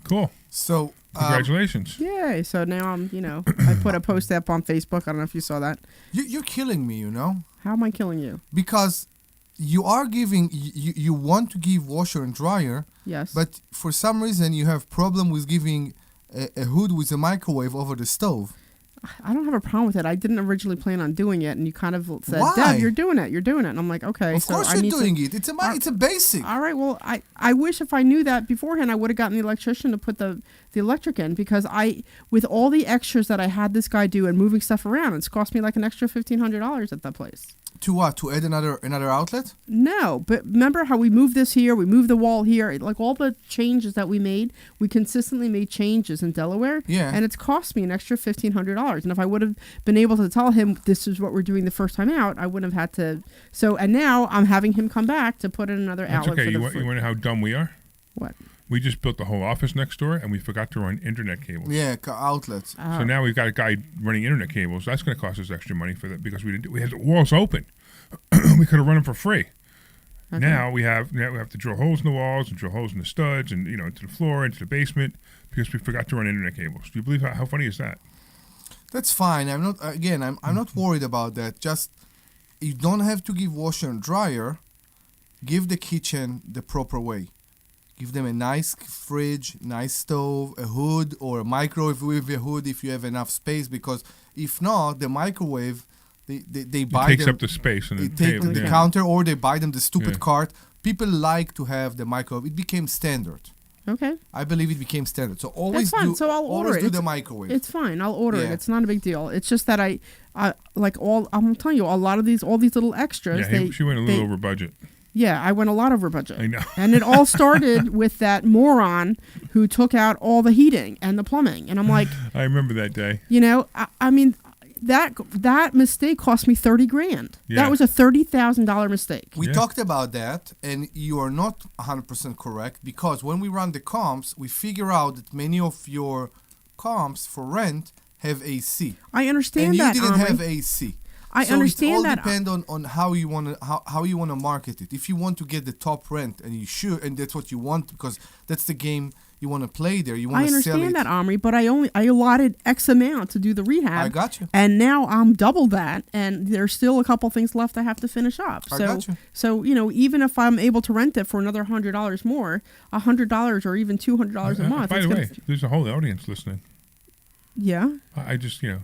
Cool. So Congratulations. Yay! So now I put a post up on Facebook. I don't know if you saw that. you're killing me, How am I killing you? because you are giving you want to give washer and dryer, Yes. but for some reason you have problem with giving a hood with a microwave over the stove. I don't have a problem with it. I didn't originally plan on doing it, and you kind of said, Why? "Deb, you're doing it. You're doing it." And I'm like, "Okay." Of so course I you're need doing to, it. It's a basic. All right. Well, I wish if I knew that beforehand, I would have gotten the electrician to put the electric in because with all the extras that I had this guy do and moving stuff around, it's cost me like an extra $1,500 at that place. To what? To add another outlet? No, but remember how we moved this here, we moved the wall here, like all the changes that we made, we consistently made changes in Delaware. Yeah. And it's cost me an extra $1,500. And if I would have been able to tell him this is what we're doing the first time out, I wouldn't have had to. So, and now I'm having him come back to put in another That's outlet. okay. For You the want to know how dumb we are? What? We just built the whole office next door, and we forgot to run internet cables. Yeah, outlets. So now we've got a guy running internet cables. That's going to cost us extra money for that because we had the walls open. We could have run them for free. Okay. Now we have to drill holes in the walls and drill holes in the studs and into the floor, into the basement because we forgot to run internet cables. Do you believe how funny is that? That's fine. I'm not worried about that. Just you don't have to give washer and dryer. Give the kitchen the proper way. Give them a nice fridge, nice stove, a hood, or a microwave with a hood if you have enough space. Because if not, the microwave, they buy It takes them. up the space and They the take table. the Yeah. counter, or they buy them the stupid Yeah. cart people like to have the microwave. It became standard. Okay. I believe it became standard. So always That's fine. do. So I'll order always it. do the microwave. It's fine. I'll order it. Yeah. It's not a big deal. It's just that I'm telling you, a lot of all these little extras. Yeah, she went a little over budget. Yeah, I went a lot over budget. I know. And it all started with that moron who took out all the heating and the plumbing. And I'm like, I remember that day. you know, I mean, that mistake cost me $30,000. Yeah. That was a $30,000 mistake. We Yeah. talked about that, and you are not 100% correct, because when we run the comps, we figure out that many of your comps for rent have AC. I understand And you that, didn't Omri. have AC. I So understand it all that. depends on how you want to how you want to market it. If you want to get the top rent, and you should, and that's what you want, because that's the game you want to play there. You I want to sell understand it. that, Omri, but I allotted X amount to do the rehab. I got you. And now I'm double that, and there's still a couple things left I have to finish up. I So, got you. so even if I'm able to rent it for another $100 more, $100 or even $200 a month. By it's the gonna- way, there's a whole audience listening. yeah. I just, you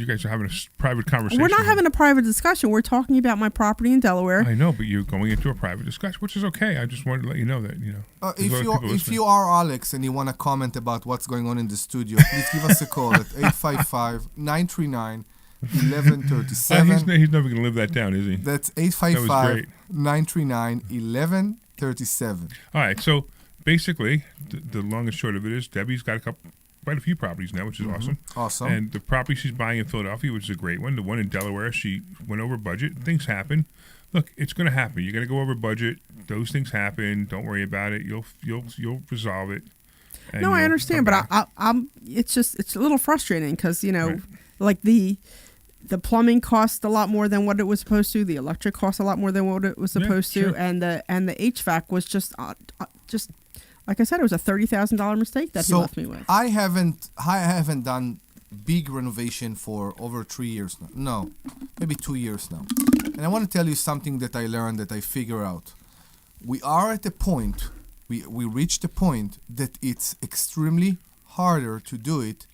guys are having a private conversation. We're not having a private discussion. We're talking about my property in Delaware. I know, but you're going into a private discussion, which is okay. I just wanted to let you know that, there's If other you people if listening. you are Alex and you want to comment about what's going on in the studio, please give us a call at 855-939-1137. He's never going to live that down, is he? That's great. 855-939-1137. All right, so basically, the long and short of it is Debbie's got quite a few properties now, which is awesome. Awesome. And the property she's buying in Philadelphia, which is a great one, the one in Delaware, she went over budget. Things happen. Look, it's going to happen. You're going to go over budget. Those things happen. Don't worry about it. You'll resolve it. and No, I you'll understand, come but back. I'm. It's a little frustrating because Right. like the plumbing cost a lot more than what it was supposed to. The electric cost a lot more than what it was Yeah, supposed sure. to, and the HVAC was just like I said, it was a $30,000 mistake that he left me with. I haven't done big renovation for over 3 years now. No, maybe 2 years now. And I want to tell you something that I learned, that I figure out. We are at a point, we reached a point that it's extremely harder to do it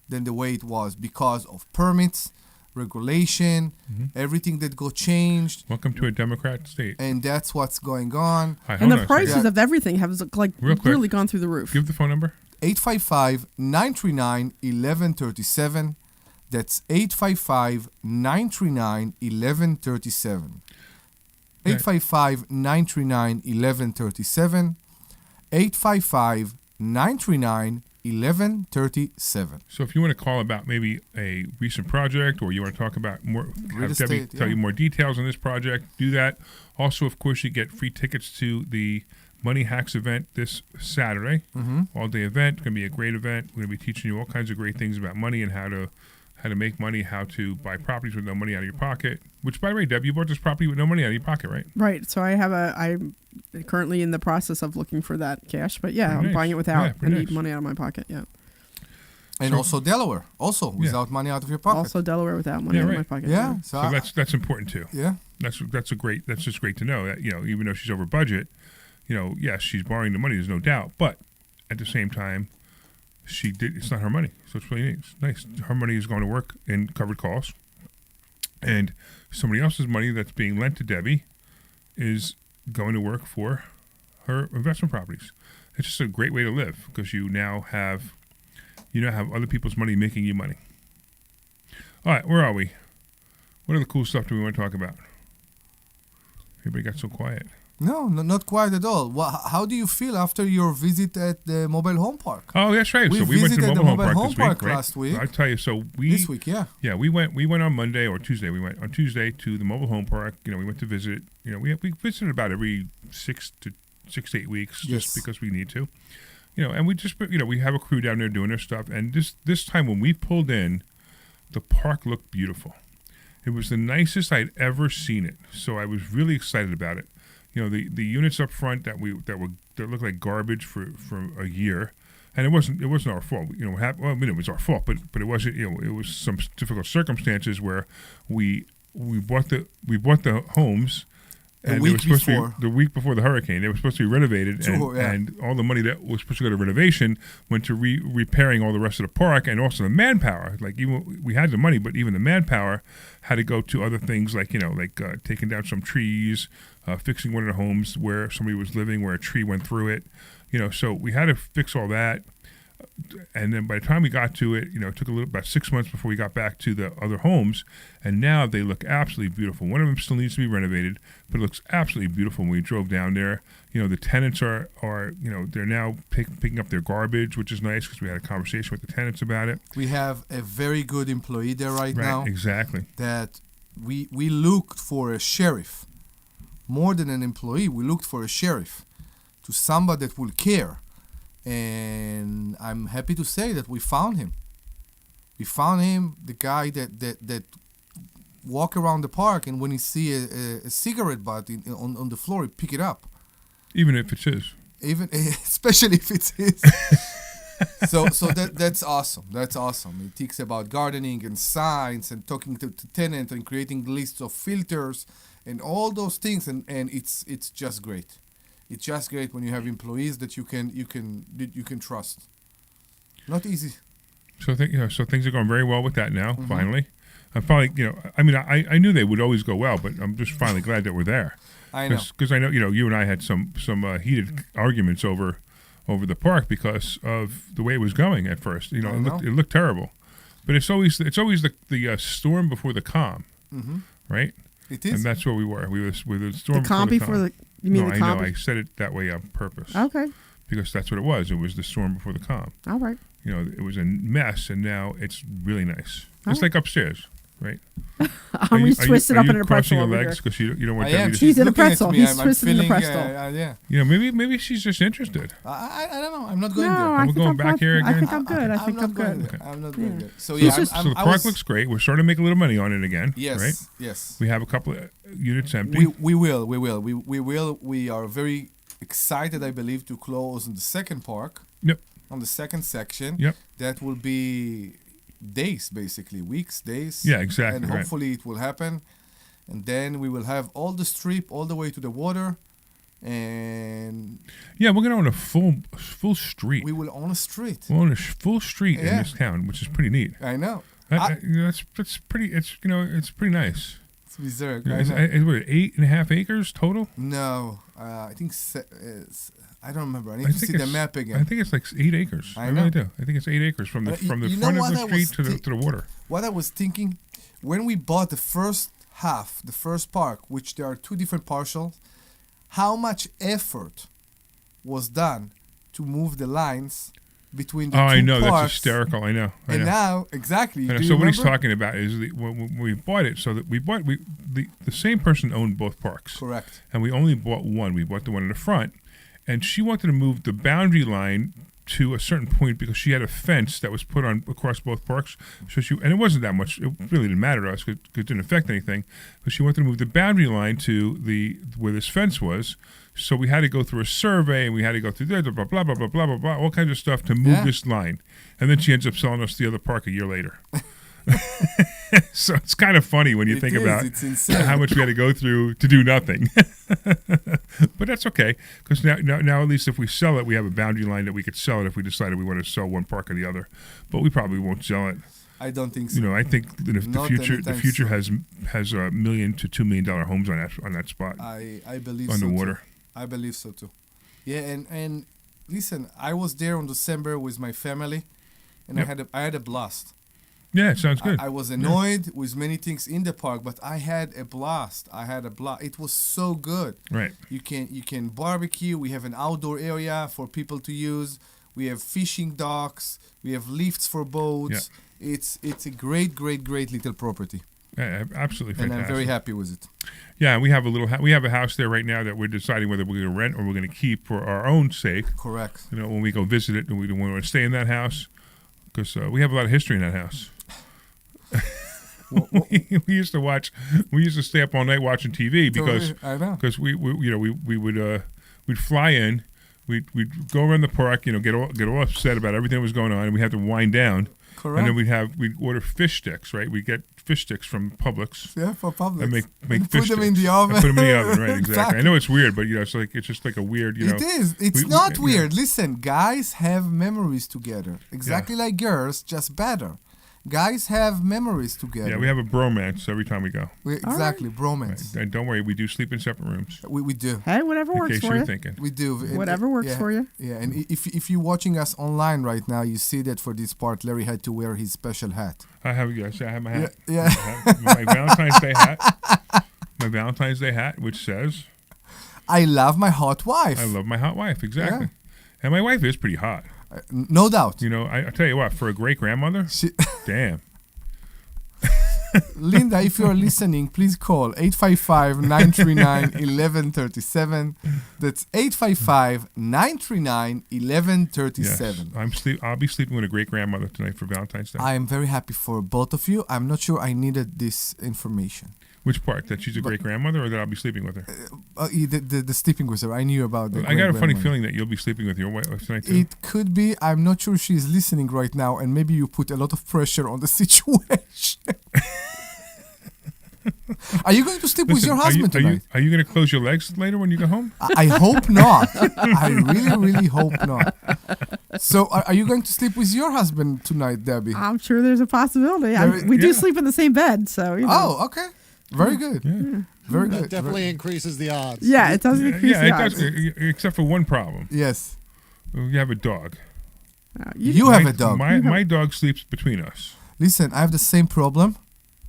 than the way it was because of permits, regulation, everything that got changed, Welcome to a Democrat state. and that's what's going on. Hi, And hold the on a second. prices of everything have Real quick. really gone through the roof. Give the phone number. 855-939-1137. That's 855-939-1137. 855-939-1137. 855-939-1137. So if you want to call about maybe a recent project, or you want to talk about more, Real have Debbie estate, tell yeah. you more details on this project, do that. Also, of course, you get free tickets to the Money Hacks event this Saturday. All-day event. Going to be a great event. We're going to be teaching you all kinds of great things about money and how to make money, how to buy properties with no money out of your pocket. Which, by the way, Deb, you bought this property with no money out of your pocket, right? Right. So I'm currently in the process of looking for that cash, but yeah, Pretty I'm nice. buying it without. Yeah, I pretty need nice. money out of my pocket. Yeah. And So- also Delaware, also without money out of your pocket. Also Delaware without money Yeah, out of my right. pocket. yeah. So, So that's important too. yeah. That's just great to know that, even though she's over budget, yes, she's borrowing the money, there's no doubt, but at the same time, it's not her money, so it's really nice. Her money is going to work in covered costs, and somebody else's money that's being lent to Debbie is going to work for her investment properties. It's just a great way to live because you now have other people's money making you money. All right, where are we? What other cool stuff do we want to talk about? Everybody got so quiet. No, not quite at all. How do you feel after your visit at the mobile home park? Oh, that's right. We So we went to the visited mobile the home park this week, right? last week. I tell you, This week, yeah. Yeah, we went on Monday or Tuesday. We went on Tuesday to the mobile home park. We went to visit. We visited about every 6 to 8 weeks, just Yes. because we need to. And we just we have a crew down there doing their stuff. And this time when we pulled in, the park looked beautiful. It was the nicest I'd ever seen it. So I was really excited about it. The units up front that looked like garbage for a year, and it wasn't our fault. It was our fault, but it wasn't. It was some difficult circumstances where we bought the homes, And week they were supposed before. to be the week before the hurricane. They were supposed to be renovated, True, yeah. and all the money that was supposed to go to renovation went to repairing all the rest of the park, and also the manpower. Like, even we had the money, but even the manpower had to go to other things, like taking down some trees, fixing one of the homes where somebody was living, where a tree went through it. So we had to fix all that. And then by the time we got to it, it took about 6 months before we got back to the other homes, and now they look absolutely beautiful. One of them still needs to be renovated, but it looks absolutely beautiful when we drove down there. The tenants are they're now picking up their garbage, which is nice because we had a conversation with the tenants about it. We have a very good employee there right now. Exactly. That we looked for a sheriff. More than an employee, we looked for a sheriff, to somebody that will care. And I'm happy to say that we found him. We found him, the guy that walk around the park, and when he see a cigarette butt on the floor, he pick it up. Even if it's his. Especially if it's his. so that's awesome. That's awesome. It talks about gardening and science and talking to tenants and creating lists of filters and all those things, and it's just great. It's just great when you have employees that you can trust. Not easy. So things are going very well with that now. Mm-hmm. Finally, I'm finally I knew they would always go well, but I'm just finally glad that we're there. I know, because I know you and I had some heated arguments over the park because of the way it was going at first. It looked terrible, but it's always the storm before the calm, right? It is, and that's where we were. We were with the storm before the calm. You mean the calm? I know. I said it that way on purpose. Okay. Because that's what it was. It was the storm before the calm. All right. It was a mess, and now it's really nice. It's like upstairs, right? Omri's twisted up in a pretzel over over your legs because you don't want that. He's in a pretzel. He's twisted in a pretzel. Maybe she's just interested. I don't know. I'm not going there. We're going back here again. I think I'm good. I'm not going there. So the park looks great. We're starting to make a little money on it again. Yes. Right? Yes. We have a couple of units empty. We will. We are very excited, I believe, to close on the second park. Yep. On the second section. Yep. That will be days, basically, weeks, days. Yeah, exactly. And hopefully it will happen. And then we will have all the strip all the way to the water. And yeah, we're gonna own a full street. We will own a street. We'll own a full street in this town, which is pretty neat. I know. That's pretty. It's pretty nice. It's bizarre. It's 8.5 acres total. No, I think I don't remember. I need to see the map again. I think it's like 8 acres. I really do. I think it's 8 acres from the front of the street to the water. What I was thinking, when we bought the first half, the first park, which there are two different parcels, how much effort was done to move the lines between the two I know. parks. That's hysterical. I know. Now, exactly. So what he's talking about is when we bought it, so that the same person owned both parks. Correct. And we only bought one. We bought the one in the front. And she wanted to move the boundary line to a certain point because she had a fence that was put on across both parks. So and it wasn't that much. It really didn't matter to us because it didn't affect anything. But she wanted to move the boundary line to where this fence was. So we had to go through a survey, and we had to go through blah, blah, blah, blah, blah, blah, blah, blah, all kinds of stuff to move this line. And then she ends up selling us the other park a year later. So it's kind of funny when you think about how much we had to go through to do nothing. But that's okay, because now at least if we sell it, we have a boundary line that we could sell it if we decided we want to sell one park or the other. But we probably won't sell it. I don't think so. I think that if the future has $1 million to $2 million homes on that spot. I believe on so the water. Too. I believe so too. Yeah, and listen, I was there in December with my family, and I had a blast. Yeah, it sounds good. I was annoyed with many things in the park, but I had a blast. It was so good. Right. You can barbecue. We have an outdoor area for people to use. We have fishing docks. We have lifts for boats. Yeah. It's a great little property. Yeah, absolutely fantastic. And I'm very happy with it. Yeah, we have a house there right now that we're deciding whether we're going to rent or we're going to keep for our own sake. Correct. When we go visit it, and we want to stay in that house because we have a lot of history in that house. we used to stay up all night watching TV because we'd fly in, we'd go around the park, get all upset about everything that was going on, and we had to wind down, Correct. And then we'd order fish sticks, right? We get fish sticks from Publix. Yeah, for Publix. And make And fish put them in sticks. the oven. And put them in the oven, right? Exactly. Exactly. I know it's weird, but it's just like a weird, It is. It's we- not yeah. weird. Listen, guys have memories together. Exactly like girls, just better. Guys have memories together. Yeah, we have a bromance every time we go. Exactly, bromance. And don't worry, we do sleep in separate rooms. We do. Hey, whatever In works case for you're you. thinking. We do. Whatever works yeah, for you. Yeah, and if you're watching us online right now, you see that for this part, Larry had to wear his special hat. I have my hat. Yeah. I have my Valentine's Day hat. My Valentine's Day hat, which says, I love my hot wife. I love my hot wife. Exactly. And my wife is pretty hot. No doubt. I tell you what, for a great grandmother, damn. Linda, if you're listening, please call 855-939-1137. That's 855-939-1137. Yes, I'll be sleeping with a great grandmother tonight for Valentine's Day. I am very happy for both of you. I'm not sure I needed this information. Which part? That she's a great grandmother, or that I'll be sleeping with her? The sleeping with her. I knew about the I got a funny great-grandmother. feeling that you'll be sleeping with your wife tonight too. It could be. I'm not sure she's listening right now, and maybe you put a lot of pressure on the situation. Are you going to sleep with your husband tonight? Are you going to close your legs later when you go home? I hope not. I really, really hope not. So, are you going to sleep with your husband tonight, Debbie? I'm sure there's a possibility. We do sleep in the same bed, so you know. Oh, okay. Very good. Yeah. Very That good. definitely increases the odds. Yeah, it does increase the it odds. does, except for one problem. Yes. You have a dog. You have a dog. My dog sleeps between us. Listen, I have the same problem.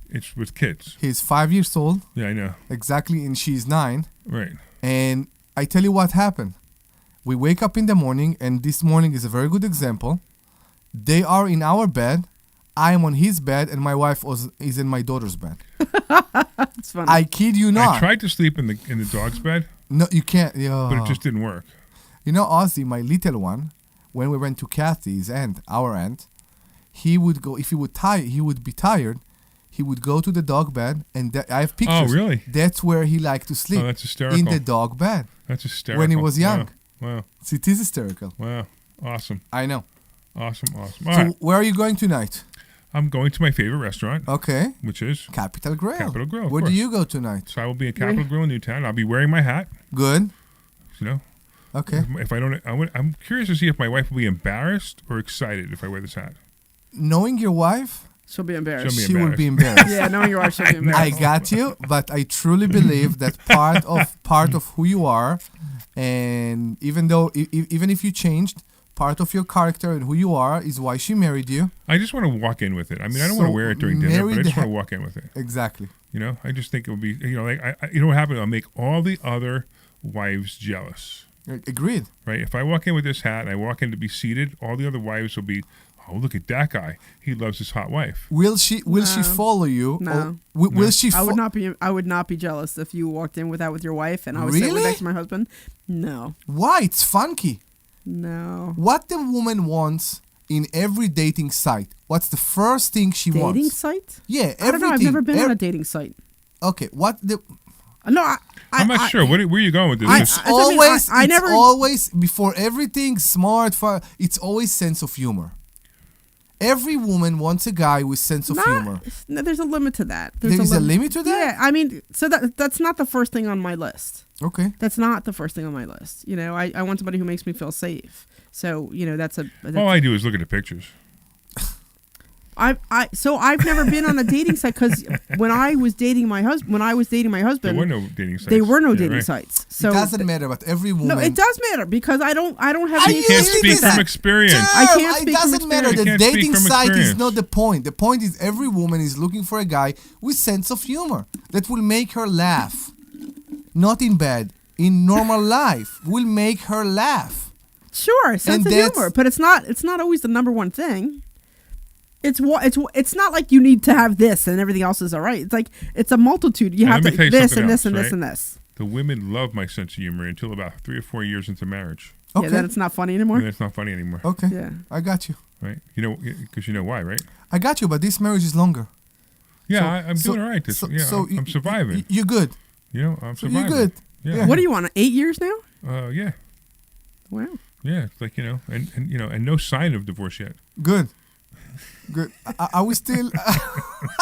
It's with kids. He's 5 years old. Yeah, I know. Exactly, and she's 9. Right. And I tell you what happened. We wake up in the morning, and this morning is a very good example. They are in our bed. I am on his bed, and my wife is in my daughter's bed. It's funny. I kid you not. I tried to sleep in the dog's bed, No, you can't. Yeah. but it just didn't work. You know, Ozzy, my little one, when we went to Kathy's aunt, our aunt, he would go, if he would be tired, he would go to the dog bed, and I have pictures. Oh, really? That's where he liked to sleep. Oh, that's hysterical. In the dog bed. That's hysterical. When he was young. Wow. So it is hysterical. Wow. Awesome. I know. Awesome. All So right. where are you going tonight? I'm going to my favorite restaurant, Okay. which is Capital Grill. Capital Grill, of Where do course. you go tonight? So I will be in Capital Grill in Newtown. I'll be wearing my hat. Good. You know, Okay. if I don't, I'm curious to see if my wife will be embarrassed or excited if I wear this hat. Knowing your wife, She'll be embarrassed. She'll she will be embarrassed. Yeah, knowing you are, she'll be I embarrassed. got you, but I truly believe that part of who you are, and even though even if you changed, part of your character and who you are is why she married you. I just want to walk in with it. I mean, I don't want to So wear it during dinner, marry but I just the want to walk in with it. Exactly. You know, I just think it would be, like, you know what happened? I'll make all the other wives jealous, Agreed. right? If I walk in with this hat and I walk in to be seated, all the other wives will be, oh, look at that guy. He loves his hot wife. Will she follow you? No. Or will she? I would not be jealous if you walked in with your wife and I was sitting Really? next to my husband. No. Why? It's funky. No. What the woman wants in every dating site? What's the first thing she Dating wants? site? Yeah, I don't know. I've everything. never been on a dating site. Okay, what the? No, I'm not sure. Where are you going with this? It's I mean, always. I it's never- always before everything smart. It's always sense of humor. Every woman wants a guy with sense of humor. No, there's a limit to that. There is a limit to that? Yeah, I mean, so that's not the first thing on my list. Okay. That's not the first thing on my list. You know, I want somebody who makes me feel safe. So, you know, that's All I do is look at the pictures. So I've never been on a dating site because when I was dating my husband, There were no dating sites. there were no Yeah, dating right. sites. So It doesn't matter, but every woman. No, it does matter because I don't have Are any you Can't experience speak with from that. experience. I can't It speak from doesn't matter. experience. The You can't speak dating from site is experience. not the point. The point is every woman is looking for a guy with sense of humor that will make her laugh. Not in bed, in normal life, will make her laugh. Sure, sense And of that's- humor, but it's not always the number one thing. It's not like you need to have this and everything else is all right. It's like it's a multitude. You And have let to me tell you this something and this else, and this right? and this. The women love my sense of humor until about 3 or 4 years into marriage. Okay. Yeah, then it's not funny anymore. And it's not funny anymore. Okay. Yeah. I got you. Right? You know, because you know why, right? I got you, but this marriage is longer. Yeah, So- I'm so- doing all right. I'm surviving. You're good. You know, I'm So surviving. you're good. Yeah. What do you want? 8 years now? Yeah. Wow. Yeah. It's like, and no sign of divorce yet. Good. Good. Are we still?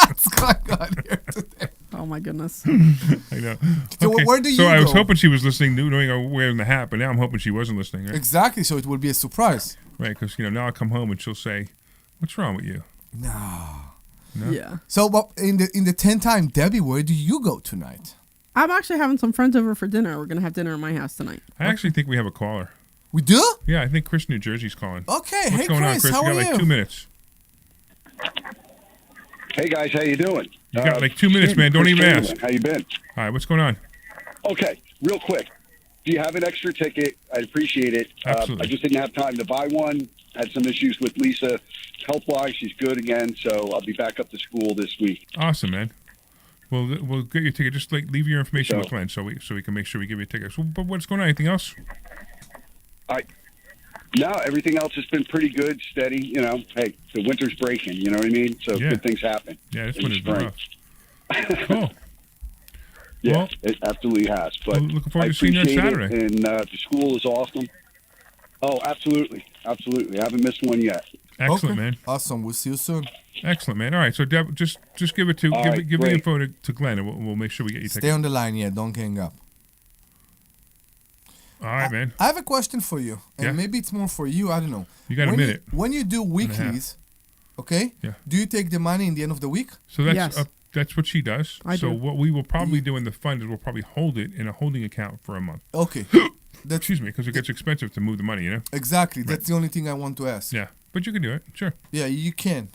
What's going on here today? Oh my goodness. I know. So where do you So I was go? hoping she was listening, knowing I was wearing the hat, but now I'm hoping she wasn't listening. Right? Exactly. So it will be a surprise. Right, because now I'll come home and she'll say, "What's wrong with you?" No. Yeah. So, but in the 10 time, Debbie, where do you go tonight? I'm actually having some friends over for dinner. We're gonna have dinner at my house tonight. I actually think we have a caller. We do? Yeah, I think Chris, New Jersey's calling. Okay. What's Hey, going on, Chris, Chris? how You are got like you? 2 minutes. Hey guys, how you doing? You got like 2 minutes, man. Don't Chris even Chamberlain. ask. How you been? All right, what's going on? Okay, real quick. Do you have an extra ticket? I'd appreciate it. Absolutely. I just didn't have time to buy one. Had some issues with Lisa health-wise. She's good again, so I'll be back up to school this week. Awesome, man. We'll get you a ticket. Just like leave your information So- with Glenn, so we can make sure we give you a ticket. So, but what's going on? Anything else? No, everything else has been pretty good, steady. Hey, the winter's breaking. You know what I mean? So Yeah. good things happen. Yeah, this in one the is been spring. rough. Cool. Yeah, Well- it absolutely has. But Well, looking forward I to seeing you on appreciate Saturday. it, and the school is awesome. Oh, absolutely, absolutely. I haven't missed one yet. Excellent, Okay. man. Awesome. We'll see you soon. Excellent, man. All right, so Deb, just give it to All give, right, give the great. info to Glenn, and we'll make sure we get you Stay tickets. on the line, yeah. Don't hang up. All right, man. I have a question for you, and Yeah. maybe it's more for you. I don't know. You got a When minute. when you do weeklies, okay? Yeah. Do you take the money in the end of the week? So that's Yes. that's what she does. I so do. what we will probably do in the fund is we'll probably hold it in a holding account for a month. Okay. That's Excuse me, because it gets expensive to move the money, exactly. That's the only thing I want to ask. Yeah, but you can do it. Sure. Yeah, you can.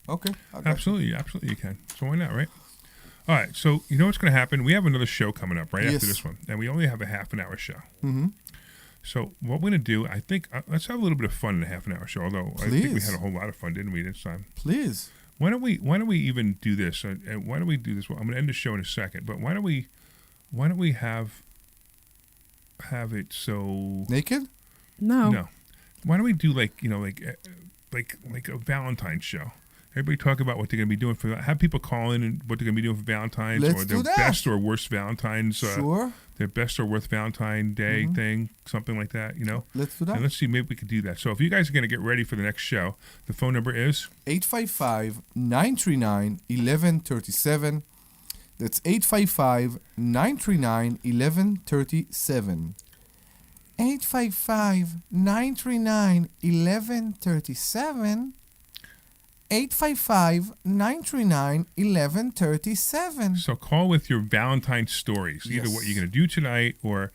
Okay. I got you. Absolutely you can. So why not, right? All right, so you know what's going to happen? We have another show coming up right Yes. after this one, and we only have a half an hour show. Mm-hmm. So what we're going to do, I think, let's have a little bit of fun in a half an hour show, although I think we Please. had a whole lot of fun, didn't we, this time? Please. Why don't we even do this? And why don't we do this? Well, I'm going to end the show in a second, but why don't we have it so Oh. Naked? no? Why don't we do like a Valentine's show? Everybody talk about what they're going to be doing have people call in and what they're going to be doing for Valentine's, Let's or do their that. best or worst Valentine's, Sure. their best or worst Valentine Day thing, something like that. Let's do that. And let's see, maybe we could do that. So if you guys are going to get ready for the next show, the phone number is 855-939-1137. That's 855-939-1137. 855-939-1137. 855-939-1137. So call with your Valentine's stories, either Yes. what you're going to do tonight, or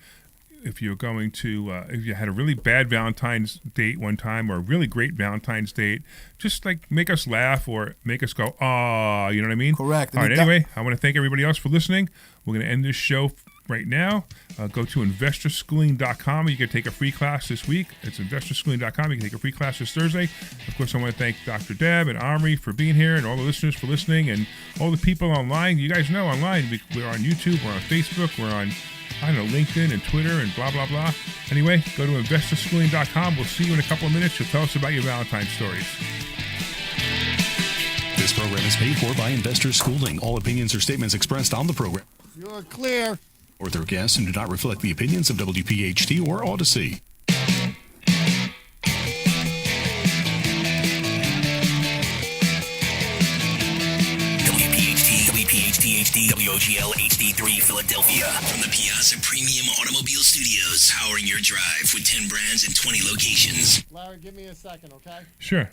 if you're going to, if you had a really bad Valentine's date one time, or a really great Valentine's date, just like make us laugh or make us go, ah, you know what I mean? Correct. All right, And that- anyway, I want to thank everybody else for listening. We're going to end this show right now. Go to investorschooling.com. You can take a free class this week. It's investorschooling.com. You can take a free class this Thursday. Of course, I want to thank Dr. Deb and Omri for being here, and all the listeners for listening, and all the people online. You guys know online, we're on YouTube, we're on Facebook, we're on, LinkedIn and Twitter and blah, blah, blah. Anyway, go to investorschooling.com. We'll see you in a couple of minutes. You'll tell us about your Valentine's stories. This program is paid for by Investor Schooling. All opinions or statements expressed on the program You're clear. or their guests and do not reflect the opinions of WPHT or Odyssey. WPHT, WOGL HD3 Philadelphia. From the Piazza Premium Automobile Studios, powering your drive with 10 brands and 20 locations. Larry, give me a second, okay? Sure.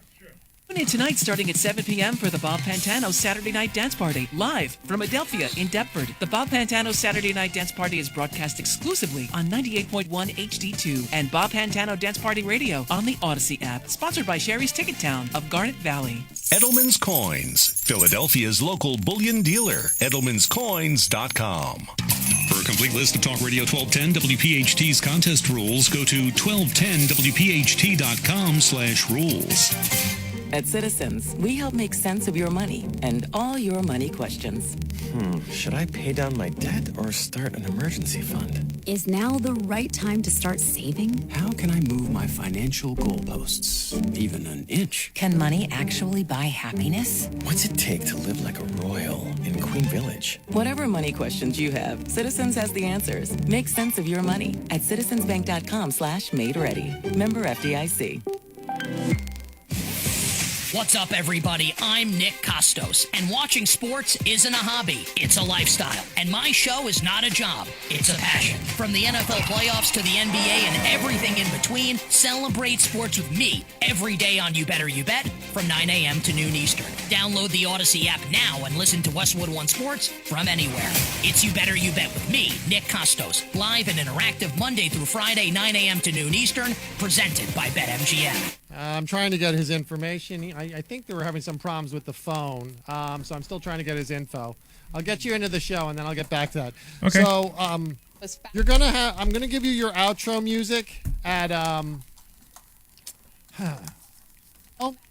Tune in tonight starting at 7 p.m. for the Bob Pantano Saturday Night Dance Party, live from Adelphia in Deptford. The Bob Pantano Saturday Night Dance Party is broadcast exclusively on 98.1 HD2 and Bob Pantano Dance Party Radio on the Odyssey app. Sponsored by Sherry's Ticket Town of Garnet Valley. Edelman's Coins, Philadelphia's local bullion dealer. Edelman'sCoins.com. For a complete list of Talk Radio 1210 WPHT's contest rules, go to 1210WPHT.com/rules. At Citizens, we help make sense of your money and all your money questions. Should I pay down my debt or start an emergency fund? Is now the right time to start saving? How can I move my financial goalposts even an inch? Can money actually buy happiness? What's it take to live like a royal in Queen Village? Whatever money questions you have, Citizens has the answers. Make sense of your money at citizensbank.com/made ready. Member FDIC. What's up, everybody? I'm Nick Costos, and watching sports isn't a hobby, it's a lifestyle. And my show is not a job, it's a passion. From the NFL playoffs to the NBA and everything in between, celebrate sports with me every day on You Better You Bet from 9 a.m. to noon Eastern. Download the Odyssey app now and listen to Westwood One Sports from anywhere. It's You Better You Bet with me, Nick Costos, live and interactive Monday through Friday, 9 a.m. to noon Eastern, presented by BetMGM. I'm trying to get his information. I think they were having some problems with the phone, so I'm still trying to get his info. I'll get you into the show, and then I'll get back to that. Okay. So you're gonna have. I'm gonna give you your outro music at. I'm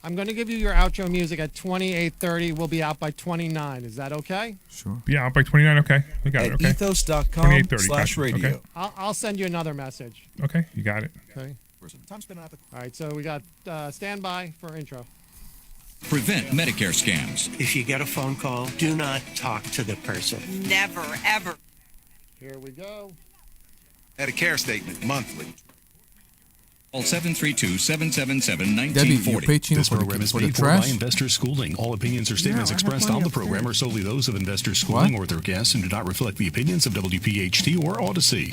gonna give you your outro music at 28:30. We'll be out by 29. Is that okay? Sure. Yeah, out by 29. Okay, we got it. Okay. ethos.com/radio. I'll send you another message. Okay, you got it. Okay. All right, so we got standby for intro. Prevent Medicare scams. If you get a phone call, do not talk to the person. Never, ever. Here we go. Medicare statement monthly. Call 732-777-1940. Debbie, you pay Chino This program is for the paid for by trash? Investor Schooling. All opinions or statements I have expressed plenty on the of program food. are solely those of Investor Schooling or their guests and do not reflect the opinions of WPHT or Odyssey.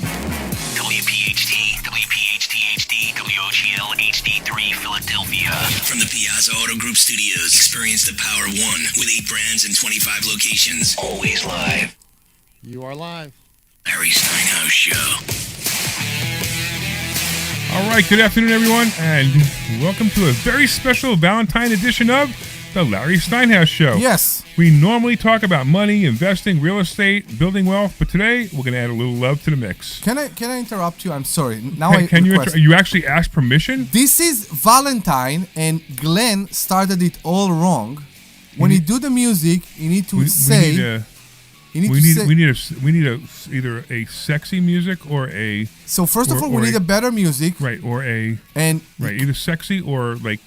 WPHT, WPHT HD, WOGL HD3 Philadelphia. From the Piazza Auto Group Studios, experience the power of one with 8 brands and 25 locations. Always live. You are live. Larry Steinhouse Show. All right, good afternoon, everyone, and welcome to a very special Valentine edition of the Larry Steinhouse Show. Yes. We normally talk about money, investing, real estate, building wealth, but today we're going to add a little love to the mix. Can I interrupt you? I'm sorry. Now Can you actually ask permission? This is Valentine, and Glenn started it all wrong. When you do the music, you need to say. We need either a sexy music or a. So first of all, we need a better music, right? Or a either sexy or like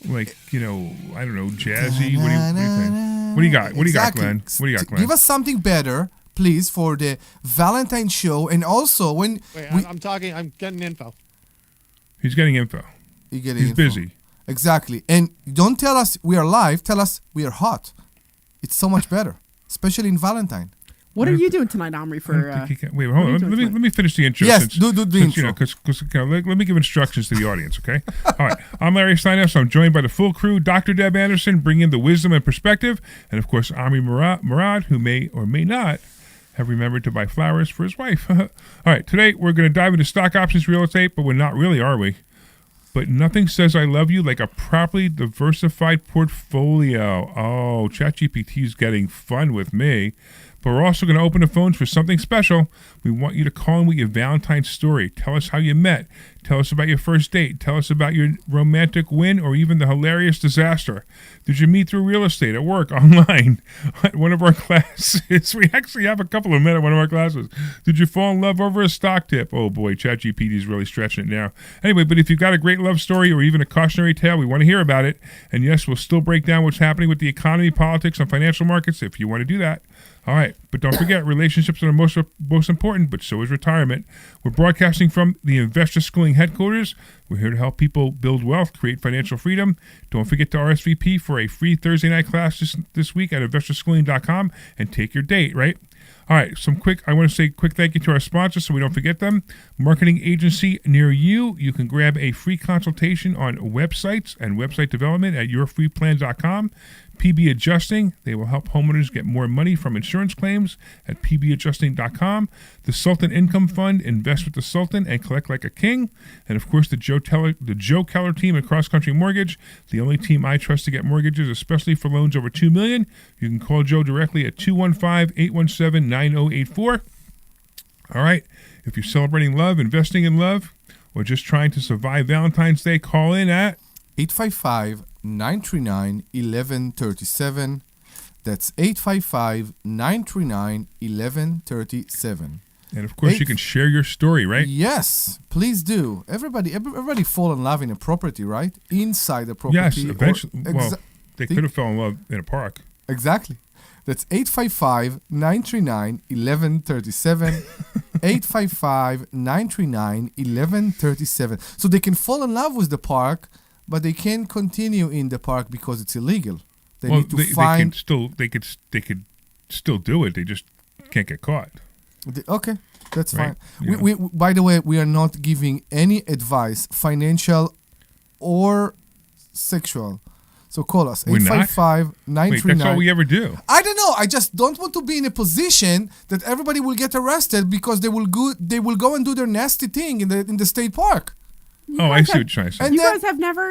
I don't know, jazzy. What do you think? What do you got? What do you got, Glenn? What do you got, Glenn? Give us something better, please, for the Valentine show, and also when I'm talking. I'm getting info. He's getting info. He's busy. Exactly, and don't tell us we are live. Tell us we are hot. It's so much better. Especially in Valentine. What are you doing tonight, Omri? Wait, hold on. Let me finish the intro. Yes, do the intro. Let me give instructions to the audience, okay? All right. I'm Larry Steinhouse. I'm joined by the full crew, Dr. Deb Anderson, bringing the wisdom and perspective, and of course, Omri Morad, who may or may not have remembered to buy flowers for his wife. All right. Today, we're going to dive into stock options real estate, but we're not really, are we? But nothing says I love you like a properly diversified portfolio. Oh, ChatGPT is getting fun with me. But we're also going to open the phones for something special. We want you to call in with your Valentine's story. Tell us how you met. Tell us about your first date. Tell us about your romantic win or even the hilarious disaster. Did you meet through real estate, at work, online, at one of our classes? We actually have a couple of men at one of our classes. Did you fall in love over a stock tip? Oh boy, ChatGPT is really stretching it now. Anyway, but if you've got a great love story or even a cautionary tale, we want to hear about it. And yes, we'll still break down what's happening with the economy, politics, and financial markets if you want to do that. All right, but don't forget, relationships are most important, but so is retirement. We're broadcasting from the Investor Schooling headquarters. We're here to help people build wealth, create financial freedom. Don't forget to RSVP for a free Thursday night class this week at investorschooling.com and take your date, right? All right, I want to say a quick thank you to our sponsors so we don't forget them. Marketing agency near you. You can grab a free consultation on websites and website development at yourfreeplan.com. PB Adjusting, they will help homeowners get more money from insurance claims at pbadjusting.com. The Sultan Income Fund, invest with the Sultan and collect like a king. And of course, the Joe Keller team at Cross Country Mortgage, the only team I trust to get mortgages, especially for loans over $2 million. You can call Joe directly at 215-817-9084. All right, if you're celebrating love, investing in love, or just trying to survive Valentine's Day, call in at 855-939-1137. That's 855-939-1137. And of course, you can share your story, right? Yes, please do. Everybody fall in love in a property, right? Inside the property. Yes, eventually. They could have fell in love in a park. Exactly. That's 855-939-1137. 855-939-1137. So they can fall in love with the park, but they can't continue in the park because it's illegal. They well, need to find. they could still do it. They just can't get caught. Okay, that's Right. fine. We, by the way, we are not giving any advice, financial or sexual. So call us, We're not? 855-939. Wait, that's all we ever do. I don't know. I just don't want to be in a position that everybody will get arrested because they will go and do their nasty thing in the state park. Oh, I see what you're trying to say. And You then- guys have never,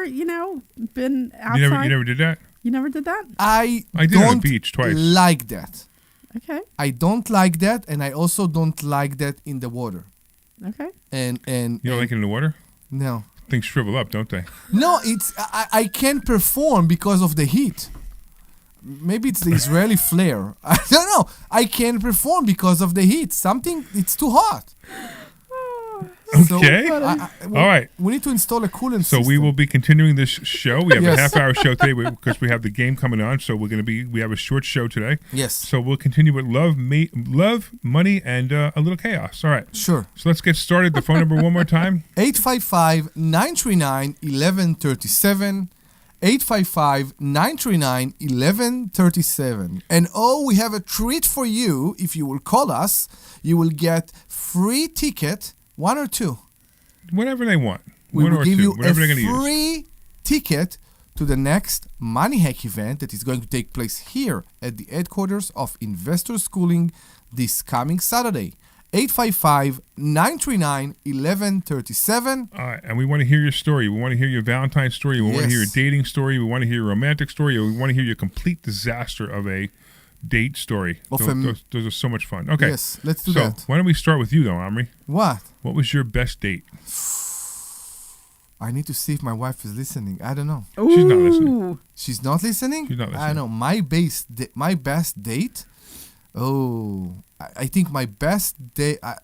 been outside. You never did that? You never did that? I did don't on the beach twice. like that. Okay. I don't like that, and I also don't like that in the water. Okay. And You don't like it in the water? No. Things shrivel up, don't they? No, it's I can't perform because of the heat. Maybe it's the Israeli flare. I don't know. I can't perform because of the heat. It's too hot. Okay. All right. We need to install a coolant So system. we will be continuing this show. We have Yes. a half-hour show today because we have the game coming on. So we have a short show today. Yes. So we'll continue with love, money, and a little chaos. All right. Sure. So let's get started. The phone number one more time. 855-939-1137. 855-939-1137. And we have a treat for you. If you will call us, you will get free ticket, one or two. Whatever they want. We One will or give two. you Whatever a they're going to use. free ticket to the next Money Hack event that is going to take place here at the headquarters of Investor Schooling this coming Saturday. 855-939-1137. All right, and we want to hear your story. We want to hear your Valentine's story. We want to hear your Yes. dating story. We want to hear your romantic story. We want to hear your complete disaster of a date story. Those are so much fun. Okay. Yes, let's do so that. why don't we start with you, though, Omri? What? What was your best date? I need to see if my wife is listening. I don't know. She's not listening. She's not listening? She's not I listening. know. My best date? Oh, I think my best date... I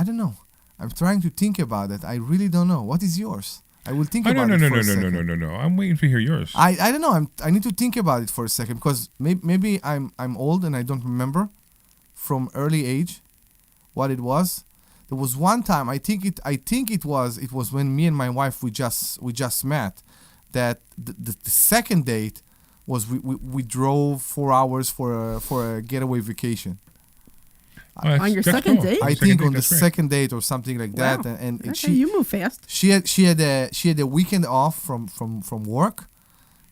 don't know. I'm trying to think about it. I really don't know. What is yours? I will think about it for a second. No. I'm waiting to hear yours. I don't know. I need to think about it for a second because maybe I'm old and I don't remember from early age what it was. There was one time I think it was when me and my wife we just met, that the second date was we drove 4 hours for a getaway vacation. On your second date? I think on the second date or something like that. Wow. And Okay, you move fast. She had a weekend off from work,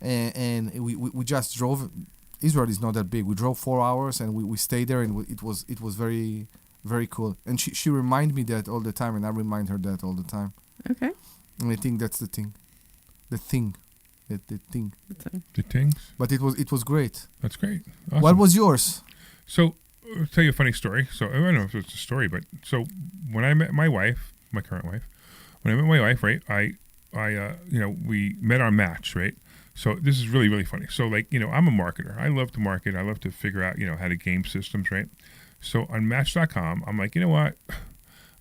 and we just drove. Israel is not that big. We drove 4 hours and we stayed there, and it was very, very cool. And she remind me that all the time, and I remind her that all the time. Okay. And I think that's the thing. The thing. The things. But it was great. That's great. Awesome. What was yours? So I'll tell you a funny story. So I don't know if it's a story, but so when I met my wife, my current wife, right, we met our match, right? So this is really, really funny. So I'm a marketer. I love to market. I love to figure out, how to game systems, right? So on Match.com, I'm like, you know what?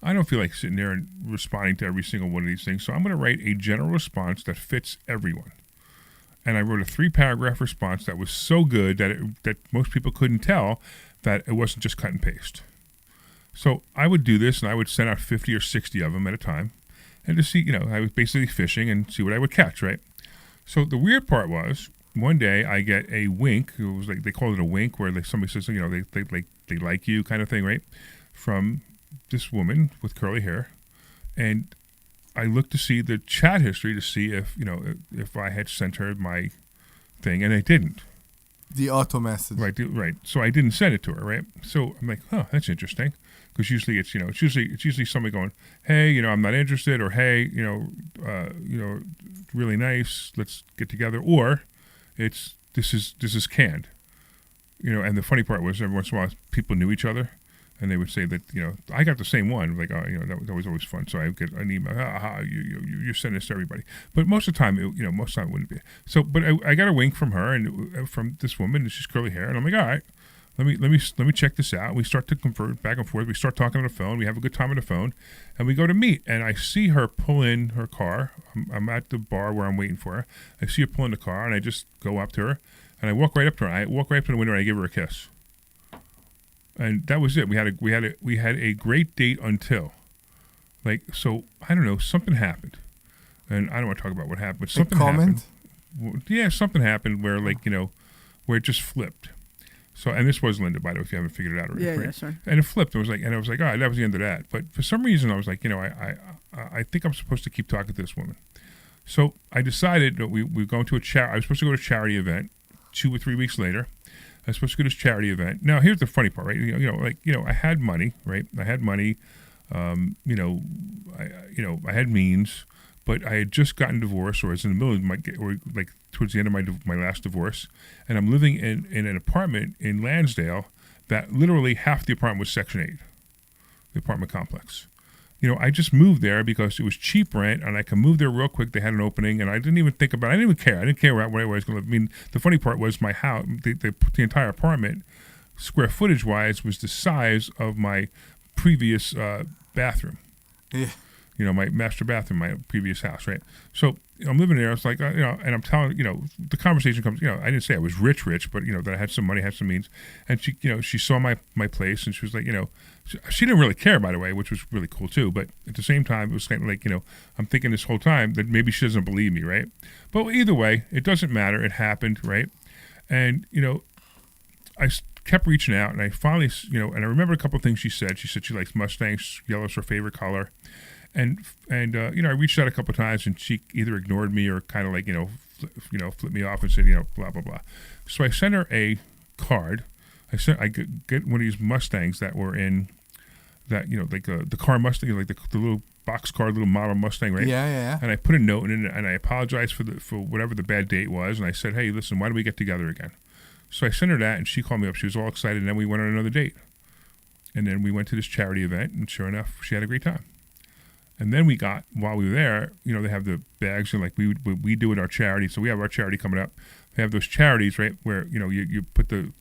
I don't feel like sitting there and responding to every single one of these things. So I'm going to write a general response that fits everyone. And I wrote a 3-paragraph response that was so good that most people couldn't tell that it wasn't just cut and paste. So I would do this, and I would send out 50 or 60 of them at a time, and to see, I was basically fishing and see what I would catch, right? So the weird part was, one day I get a wink. It was like they call it a wink, where somebody says, they like you, kind of thing, right? From this woman with curly hair, and I looked to see the chat history to see if I had sent her my thing, and I didn't. The auto message. Right. So I didn't send it to her, right? So I'm like, oh, that's interesting, because usually it's usually somebody going, hey, I'm not interested, or hey, really nice, let's get together, or this is canned, And the funny part was every once in a while people knew each other. And they would say that, I got the same one. Like, that was always fun. So I get an email, you send this to everybody. But most of the time, it wouldn't be. So, but I got a wink from her and from this woman, and she's curly hair. And I'm like, all right, let me check this out. We start to convert back and forth. We start talking on the phone. We have a good time on the phone. And we go to meet. And I see her pull in her car. I'm at the bar where I'm waiting for her. I see her pull in the car, and I just go up to her. And I walk right up to her. I walk right up to the window, and I give her a kiss. And that was it. We had a great date until, so I don't know, something happened. and I don't want to talk about what happened, but something happened. Yeah, something happened where, like, where it just flipped. So, and this was Linda, by the way, if you haven't figured it out already. Yeah, right? yeah, sure. And it flipped. I was like, all right, that was the end of that. But for some reason, I was like, I think I'm supposed to keep talking to this woman. So I decided that we're going to I was supposed to go to a charity event 2 or 3 weeks later. I was supposed to go to this charity event. Now, here's the funny part, right? I had money, right? I had money. I had means, but I had just gotten divorced, or I was in the middle of towards the end of my last divorce, and I'm living in an apartment in Lansdale that literally half the apartment was Section 8, the apartment complex. I just moved there because it was cheap rent, and I could move there real quick. They had an opening, and I didn't even think about it. I didn't even care. I didn't care where I was going to live. I mean, the funny part was my house, the entire apartment, square footage-wise, was the size of my previous bathroom. Yeah. My master bathroom, my previous house, right? So I'm living there. It's like, and I'm telling, the conversation comes, I didn't say I was rich, but, that I had some money, had some means. And she, she saw my place, and she was like, she didn't really care, by the way, which was really cool too. But at the same time, it was kind of like, I'm thinking this whole time that maybe she doesn't believe me, right? But either way, it doesn't matter. It happened, right? And, I kept reaching out, and I finally, and I remember a couple of things she said. She said she likes Mustangs, yellow's her favorite color. And I reached out a couple of times, and she either ignored me or kind of like, flipped me off and said, blah, blah, blah. So I sent her a card. I get one of these Mustangs that were in that, the car Mustang, like the little box car, little model Mustang, right? Yeah. And I put a note in it, and I apologized for whatever the bad date was. And I said, hey, listen, why don't we get together again? So I sent her that, and she called me up. She was all excited, and then we went on another date. And then we went to this charity event, and sure enough, she had a great time. And then while we were there, they have the bags, and like we do at our charity. So we have our charity coming up. They have those charities, right, where, you put the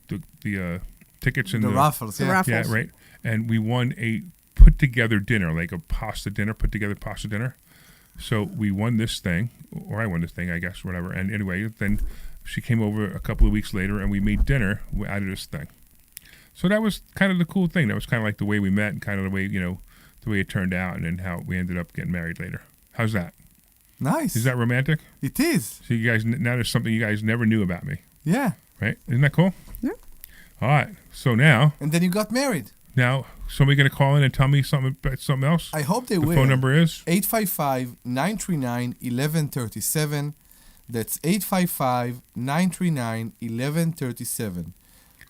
tickets in the raffles. Yeah. Yeah, right. And we won a put-together dinner, like a put-together pasta dinner. So we won this thing, or I won this thing, I guess, whatever. And anyway, then she came over a couple of weeks later, and we made dinner out of this thing. So that was kind of the cool thing. That was kind of like the way we met, and kind of the way, the way it turned out, and then how we ended up getting married later. How's that? Nice. Is that romantic? It is. So you guys, now there's something you guys never knew about me. Yeah. Right? Isn't that cool? Yeah. All right. So now. And then you got married. Now, somebody going to call in and tell me something else? I hope they will. The phone number is? 855-939-1137. That's 855-939-1137.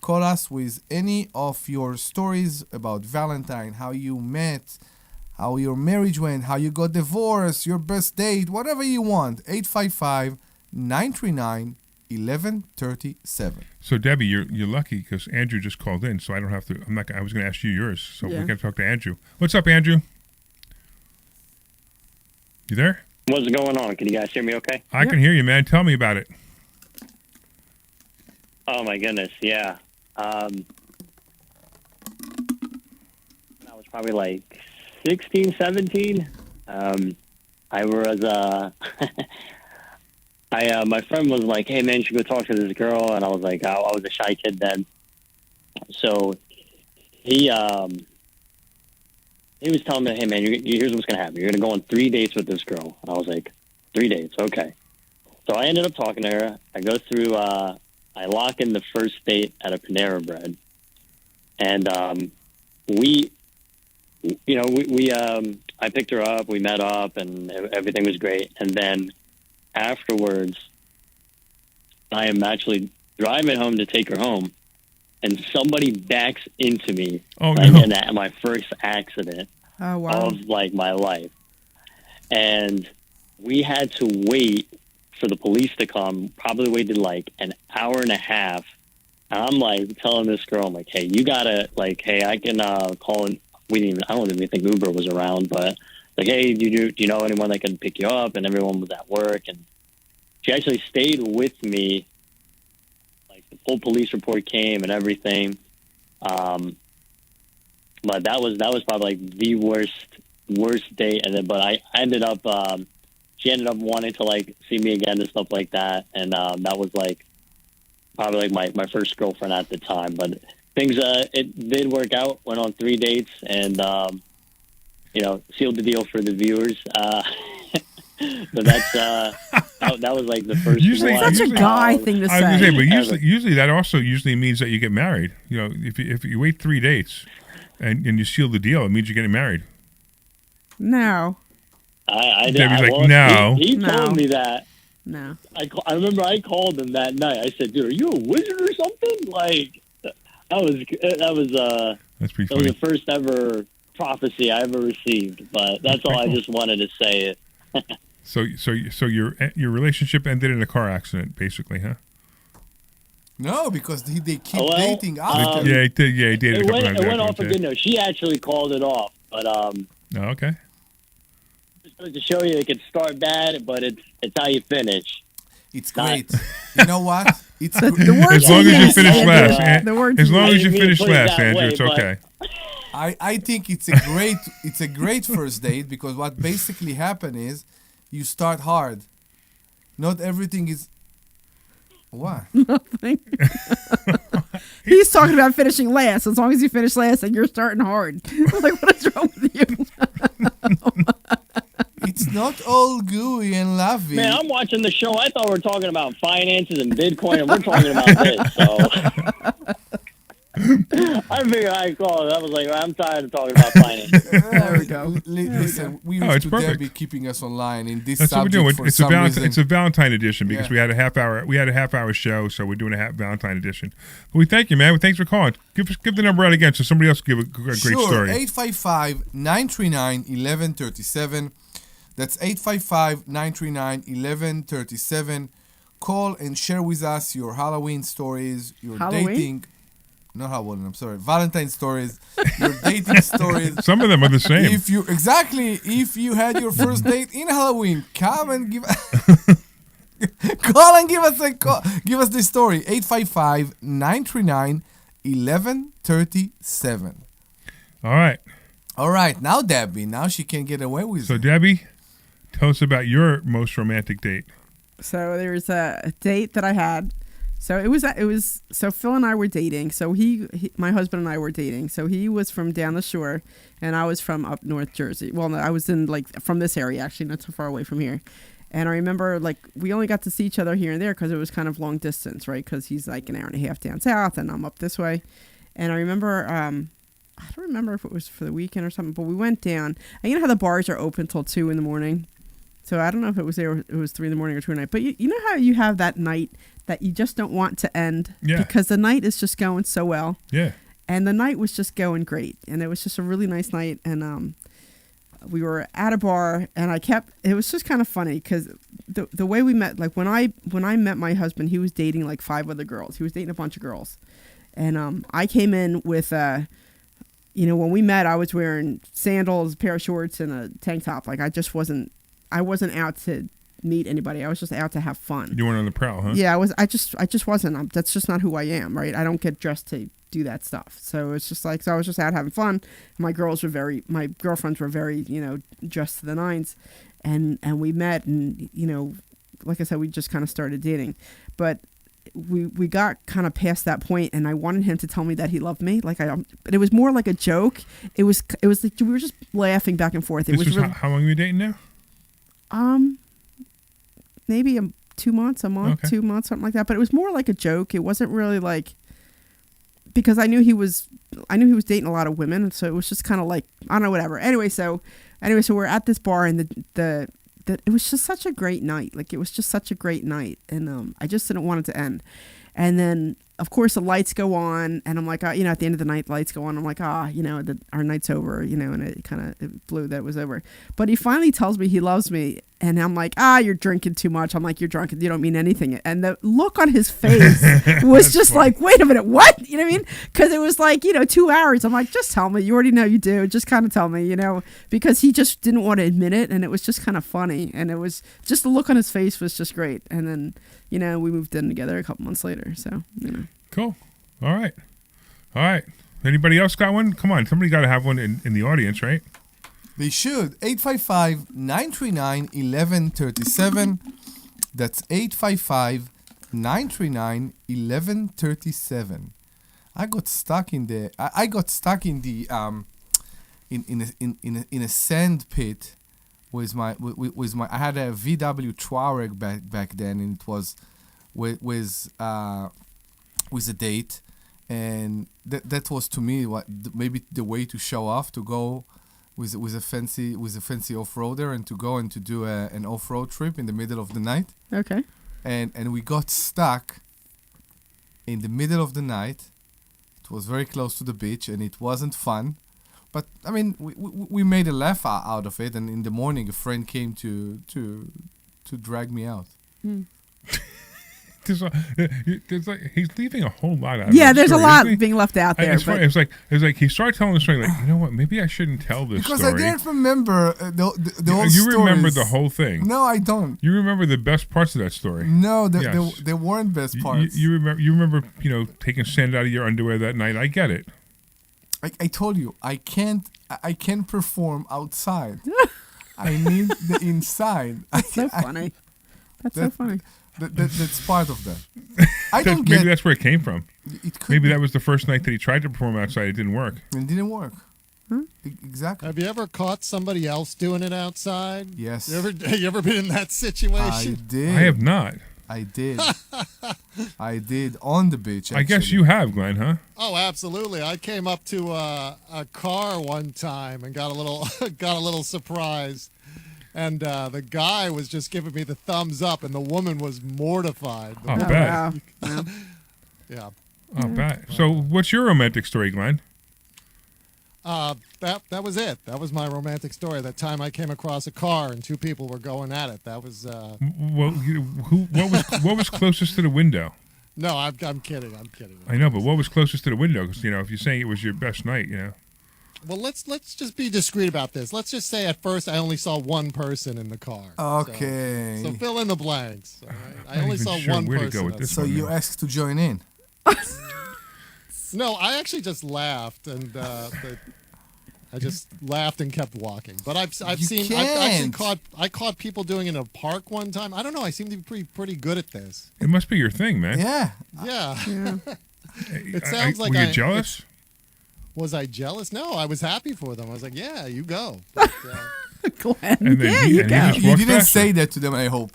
Call us with any of your stories about Valentine, how you met, how your marriage went, how you got divorced, your best date, whatever you want. 855-939-1137. So Debbie, you're lucky because Andrew just called in, so I don't have to. I was going to ask you yours, so we're going to talk to Andrew. What's up, Andrew? You there? What's going on? Can you guys hear me okay? I can hear you, man. Tell me about it. Oh, my goodness, yeah. I was probably like 16, 17. I was, my friend was like, hey, man, you should go talk to this girl. And I was like, I was a shy kid then. So he was telling me, hey, man, here's what's going to happen. You're going to go on 3 dates with this girl. And I was like, 3 dates, okay. So I ended up talking to her. I go through, I lock in the first date at a Panera Bread. And I picked her up, we met up, and everything was great. And then afterwards, I am actually driving home to take her home, and somebody backs into me in my first accident of like my life. And we had to wait for the police to come, probably waited like an hour and a half. And I'm like telling this girl, I'm like, hey, you gotta, like, hey, I can call in. I don't even think Uber was around, but like, hey, do you know anyone that can pick you up? And everyone was at work. And she actually stayed with me. Like the full police report came and everything. But that was probably like the worst date. And then, but I ended up, she ended up wanting to like see me again and stuff like that. And that was like probably like my first girlfriend at the time. But things, it did work out. Went on 3 dates and, sealed the deal for the viewers. So that's that was like the first. Usually, one. Such a guy thing to say. I was gonna say, but usually that also means that you get married. You know, if you wait 3 dates and you seal the deal, it means you're getting married. No. I Debbie's like, well, no. He told me that. No. I remember I called him that night. I said, "Dude, are you a wizard or something?" Like that was that's pretty that was the first ever prophecy I ever received. But that's all. Cool. I just wanted to say it. So your relationship ended in a car accident, basically, huh? No, because they keep dating after. He did. It went off a good note. She actually called it off, but Oh, okay. Just to show you, it could start bad, but it's how you finish. It's great. You know what? It's the word as long as you finish last. As long as you finish finish last, Andrew, it's okay. I think it's a great first date because what basically happened is you start hard. Not everything is what? Nothing. He's talking about finishing last. As long as you finish last, and you're starting hard. Like, what is wrong with you? It's not all gooey and lovey. Man, I'm watching the show. I thought we were talking about finances and Bitcoin, and we're talking about this. So I figured I called. I was like, I'm tired of talking about finance. There we go. Listen, we used to Debbie keeping us online in this That's subject what we're doing. for It's some a reason. It's a Valentine edition because we had a half hour. We had a half-hour show, so we're doing a Valentine edition. But we thank you, man. Thanks for calling. Give the number out again so somebody else can give a great story. 855-939-1137. That's 855-939-1137. Call and share with us your Halloween stories, your dating. Not Halloween, I'm sorry. Valentine stories, your dating stories. Some of them are the same. If you had your first date in Halloween, come and give call and give us a call. Give us the story. 855-939-1137. All right. Now Debbie, now she can get away with it. So Debbie, tell us about your most romantic date. So there was a date that I had. So it was so Phil and I were dating. So he my husband and I were dating. So he was from down the shore and I was from up North Jersey. Well, no, I was in from this area, actually, not so far away from here. And I remember we only got to see each other here and there because it was kind of long distance, right? Because he's like an hour and a half down south and I'm up this way. And I remember, I don't remember if it was for the weekend or something, but we went down. And you know how the bars are open till 2 in the morning? So I don't know if it was 3 in the morning or 2 at night. But you know how you have that night that you just don't want to end because the night is just going so well. Yeah. And the night was just going great. And it was just a really nice night. And we were at a bar and it was just kind of funny because the way we met, like when I met my husband, he was dating like 5 other girls. He was dating a bunch of girls. And I came in with, when we met, I was wearing sandals, a pair of shorts, and a tank top. Like I wasn't out to meet anybody. I was just out to have fun. You weren't on the prowl, huh? Yeah, I just wasn't. That's just not who I am, right? I don't get dressed to do that stuff. So it's just so I was just out having fun. My girlfriends were very, dressed to the nines, and we met, and like I said, we just kind of started dating, but we got kind of past that point, and I wanted him to tell me that he loved me. But it was more like a joke. It was like we were just laughing back and forth. This was really, how long were you dating now? Maybe 2 months, okay. 2 months, something like that. But it was more like a joke. It wasn't really because I knew he was dating a lot of women, and so it was just kind of like, I don't know, whatever. Anyway, so we're at this bar, and it was just such a great night. Like it was just such a great night, and I just didn't want it to end. And then, of course, the lights go on, and I'm like, at the end of the night, the lights go on. I'm like, our night's over, and it kind of blew that it was over. But he finally tells me he loves me, and I'm like, you're drinking too much. I'm like, you're drunk, you don't mean anything. And the look on his face was just funny. Like, wait a minute, what? You know what I mean? Because it was like, 2 hours. I'm like, just tell me. You already know you do. Just kind of tell me, because he just didn't want to admit it, and it was just kind of funny. And it was just the look on his face was just great. And then, we moved in together a couple months later. So, Cool. All right. Anybody else got one? Come on. Somebody got to have one in the audience, right? They should. 855-939-1137. That's 855-939-1137. I got stuck in the in a sand pit I had a VW Touareg back then, and it was with a date, and that was to me maybe the way to show off, to go with a fancy off-roader and to do an off-road trip in the middle of the night. Okay. And we got stuck in the middle of the night. It was very close to the beach, and it wasn't fun. But I mean, we made a laugh out of it, and in the morning, a friend came to drag me out. Mm. There's like he's leaving a whole lot out. Yeah, of there's story, a lot isn't he? being left out there. It's funny. It's like he started telling the story. Like, you know what? Maybe I shouldn't tell this because story. I didn't remember the whole You stories. remember the whole thing. No, I don't. You remember the best parts of that story. No, Yes. there weren't best parts. You remember taking sand out of your underwear that night. I get it. I told you I can't perform outside. I need the inside. That's so funny. That's so funny. That's part of that. I don't get. Maybe that's where it came from. Maybe be. that was the first night that he tried to perform outside. It didn't work. It didn't work. Exactly. Have you ever caught somebody else doing it outside? Yes. You ever been in that situation? I did. I have not. I did. I did on the beach. I guess you have, Glenn, huh? Oh, absolutely. I came up to a car one time and got a little surprised. And the guy was just giving me the thumbs up, and the woman was mortified. I'll bet. Wow. Yeah. I'll bet. So what's your romantic story, Glenn? That was it. That was my romantic story. That time I came across a car and two people were going at it. That was. Well, what was closest to the window? No, I'm kidding. I know, but what was closest to the window? Because if you're saying it was your best night, Well, let's just be discreet about this. Let's just say at first I only saw one person in the car. Okay. So fill in the blanks. All right? I not only even saw sure one where to person. go with this So one, you man. asked to join in. No, I actually just laughed and I just laughed and kept walking. But I've actually caught people doing it in a park one time. I don't know. I seem to be pretty good at this. It must be your thing, man. Yeah. Yeah. It sounds like were you jealous? Was I jealous? No, I was happy for them. I was like, yeah, you go. But, Glenn, And then you go. You didn't say that to them, I hope.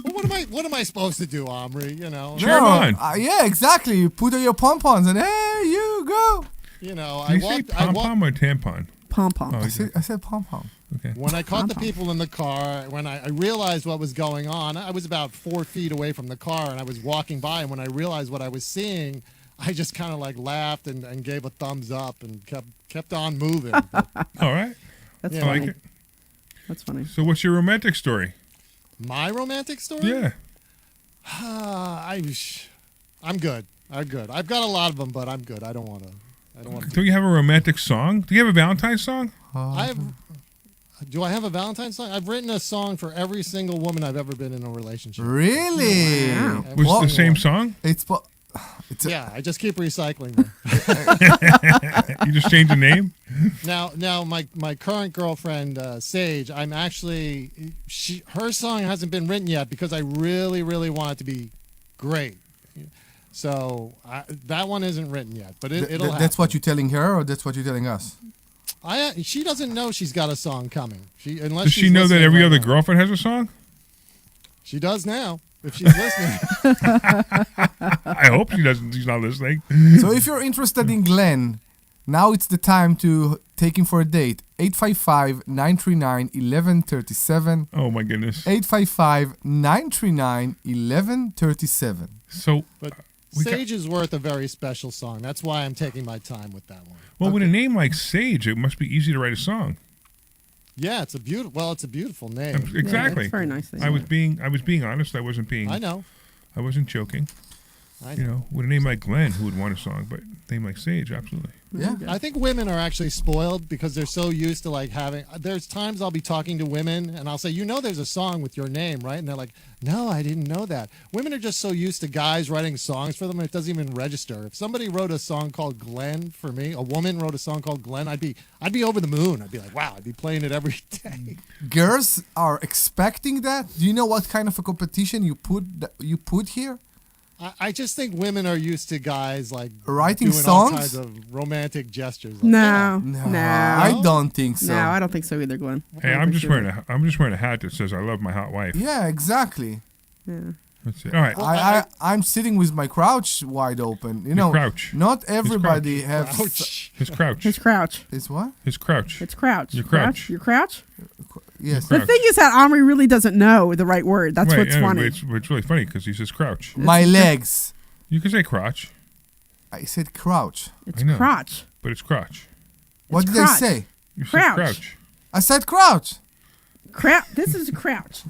well, what am I supposed to do, Omri? Cheer 'em on. Yeah, exactly. You put on your pom-poms and hey, you go. You know, Did you say pom-pom or tampon? Pom-pom. Oh, I said pom-pom. Okay. When I caught the people in the car, when I realized what was going on, I was about 4 feet away from the car, and I was walking by, and when I realized what I was seeing, I just kind of like laughed and gave a thumbs up and kept on moving. But, All right. That's I funny. like it. That's funny. So what's your romantic story? my romantic story? Yeah. I'm good. I'm good. I've got a lot of them, but I'm good. I don't want to. Don't you have a romantic song? Do you have a Valentine's song? Do I have a Valentine's song? I've written a song for every single woman I've ever been in a relationship. Really? Wow. Was it the same song? Yeah, I just keep recycling them. You just change the name? Now, my current girlfriend, Sage, I'm actually, her song hasn't been written yet because I really, really want it to be great. So that one isn't written yet, but it'll happen. That's what you're telling her, or that's what you're telling us? She doesn't know she's got a song coming. Does she know that every other girlfriend has a song? She does now, if she's listening. I hope she doesn't. She's not listening. So if you're interested in Glenn, now it's the time to take him for a date. 855-939-1137. Oh, my goodness. 855-939-1137. So, but Sage is worth a very special song. That's why I'm taking my time with that one. Well, with a name like Sage, it must be easy to write a song. Yeah, it's a beautiful name. Exactly. Yeah, it's very nice. I was being honest. I wasn't being. I know. I wasn't joking. With a name like Glenn, who would want a song? But a name like Sage, absolutely. Yeah. I think women are actually spoiled because they're so used to like having. There's times I'll be talking to women and I'll say, there's a song with your name, right? And they're like, no, I didn't know that. Women are just so used to guys writing songs for them, and it doesn't even register. If somebody wrote a song called Glenn for me, a woman wrote a song called Glenn, I'd be over the moon. I'd be like, wow, I'd be playing it every day. Girls are expecting that. Do you know what kind of a competition you put here? I just think women are used to guys like writing doing songs, all kinds of romantic gestures. Like, No, I don't think so. No, I don't think so either, Glenn. Hey, I'm just wearing a hat that says "I love my hot wife." Yeah, exactly. Yeah. That's it. All right. I'm sitting with my crouch wide open. You know, crouch. Not everybody has his crouch. His crouch. His what? His crouch. It's crouch. Your crouch. Your crouch? Yes. The thing is that Omri really doesn't know the right word. That's what's funny. It's really funny because he says crouch. My legs. You can say crotch. I said crouch. It's crotch. But it's crotch. What did I say? You Crouch. said crouch. I said crouch. This is a crouch.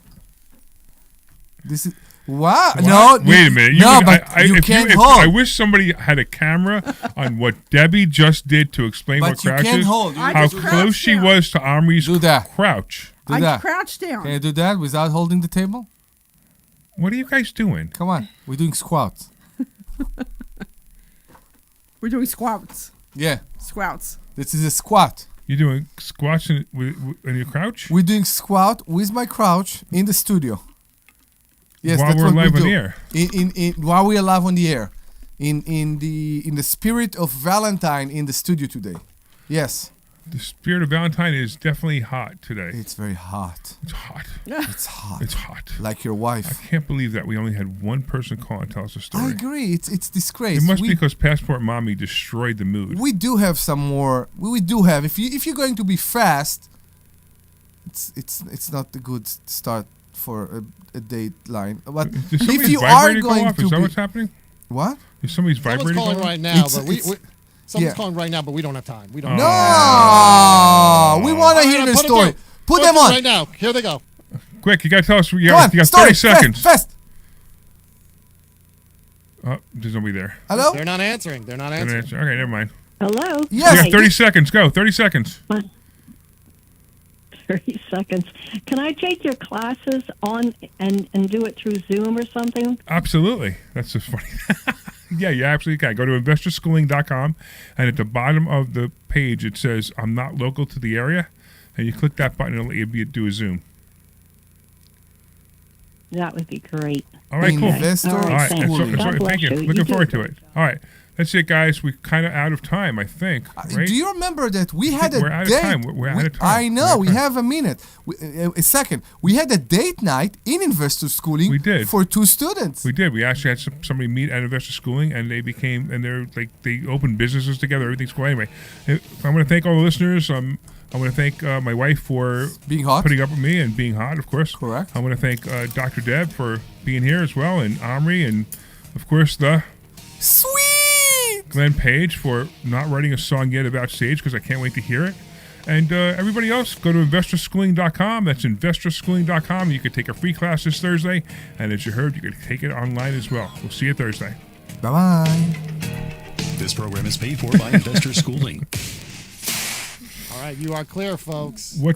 This is what? What? No. Wait a minute. You can't hold. I wish somebody had a camera on what Debbie just did to explain But what you crouch can't is. hold. You How just close she down. was to Omri's crouch. Do I that. crouched down. Can you do that without holding the table? What are you guys doing? Come on. We're doing squats. We're doing squats. Yeah. Squats. This is a squat. You're doing squats in your crouch? We're doing squat with my crouch in the studio. Yes, While that's we're what live we on do. the air. While we are live on the air. In the spirit of Valentine in the studio today. Yes. The spirit of Valentine is definitely hot today. It's very hot. It's hot. It's hot. It's hot. Like your wife. I can't believe that we only had one person call and tell us a story. I agree. It's disgrace. It must be because Passport Mommy destroyed the mood. We do have some more. We do have. If you're going to be fast, it's not a good start for a date line. But Did if somebody's you are vibrator go going off? to Is that be, what's happening? What? Is somebody's Someone's vibrator calling going right off? now, but someone's yeah. calling right now, but we don't have time. We don't. No, we want to hear the story. Put them on right now. Here they go. Quick, you got to tell us. You Come got on, 30 story, seconds. Fast. Oh, there's nobody there. Hello? They're not answering. They're not answering. Okay, never mind. Hello? Yes. You got 30 seconds. Go. 30 seconds. 30 seconds. Can I take your classes on and do it through Zoom or something? Absolutely. That's just funny. Yeah, you absolutely can. Go to investorschooling.com, and at the bottom of the page, it says, I'm not local to the area, and you click that button, and it'll let you do a Zoom. That would be great. All right, cool. Investor All right, thank you. God bless thank you. you. Looking You forward do to it. All right, that's it, guys. We're kind of out of time, I think. Right? Do you remember that we had a We're out of date? time. We're out of time. I know. We're We out of have a minute. A second. We had a date night in Investor Schooling. We did. For 2 students. We did. We actually had somebody meet at Investor Schooling, and they opened businesses together. Everything's cool. Anyway, I want to thank all the listeners. I want to thank my wife for being hot, putting up with me, and being hot, of course. Correct. I want to thank Dr. Deb for being here as well, and Omri, and of course the sweet Glenn Page for not writing a song yet about Sage, because I can't wait to hear it. And everybody else, go to investorschooling.com. That's investorschooling.com. You can take a free class this Thursday, and as you heard, you can take it online as well. We'll see you Thursday. Bye-bye. This program is paid for by Investor Schooling. All right, you are clear, folks. What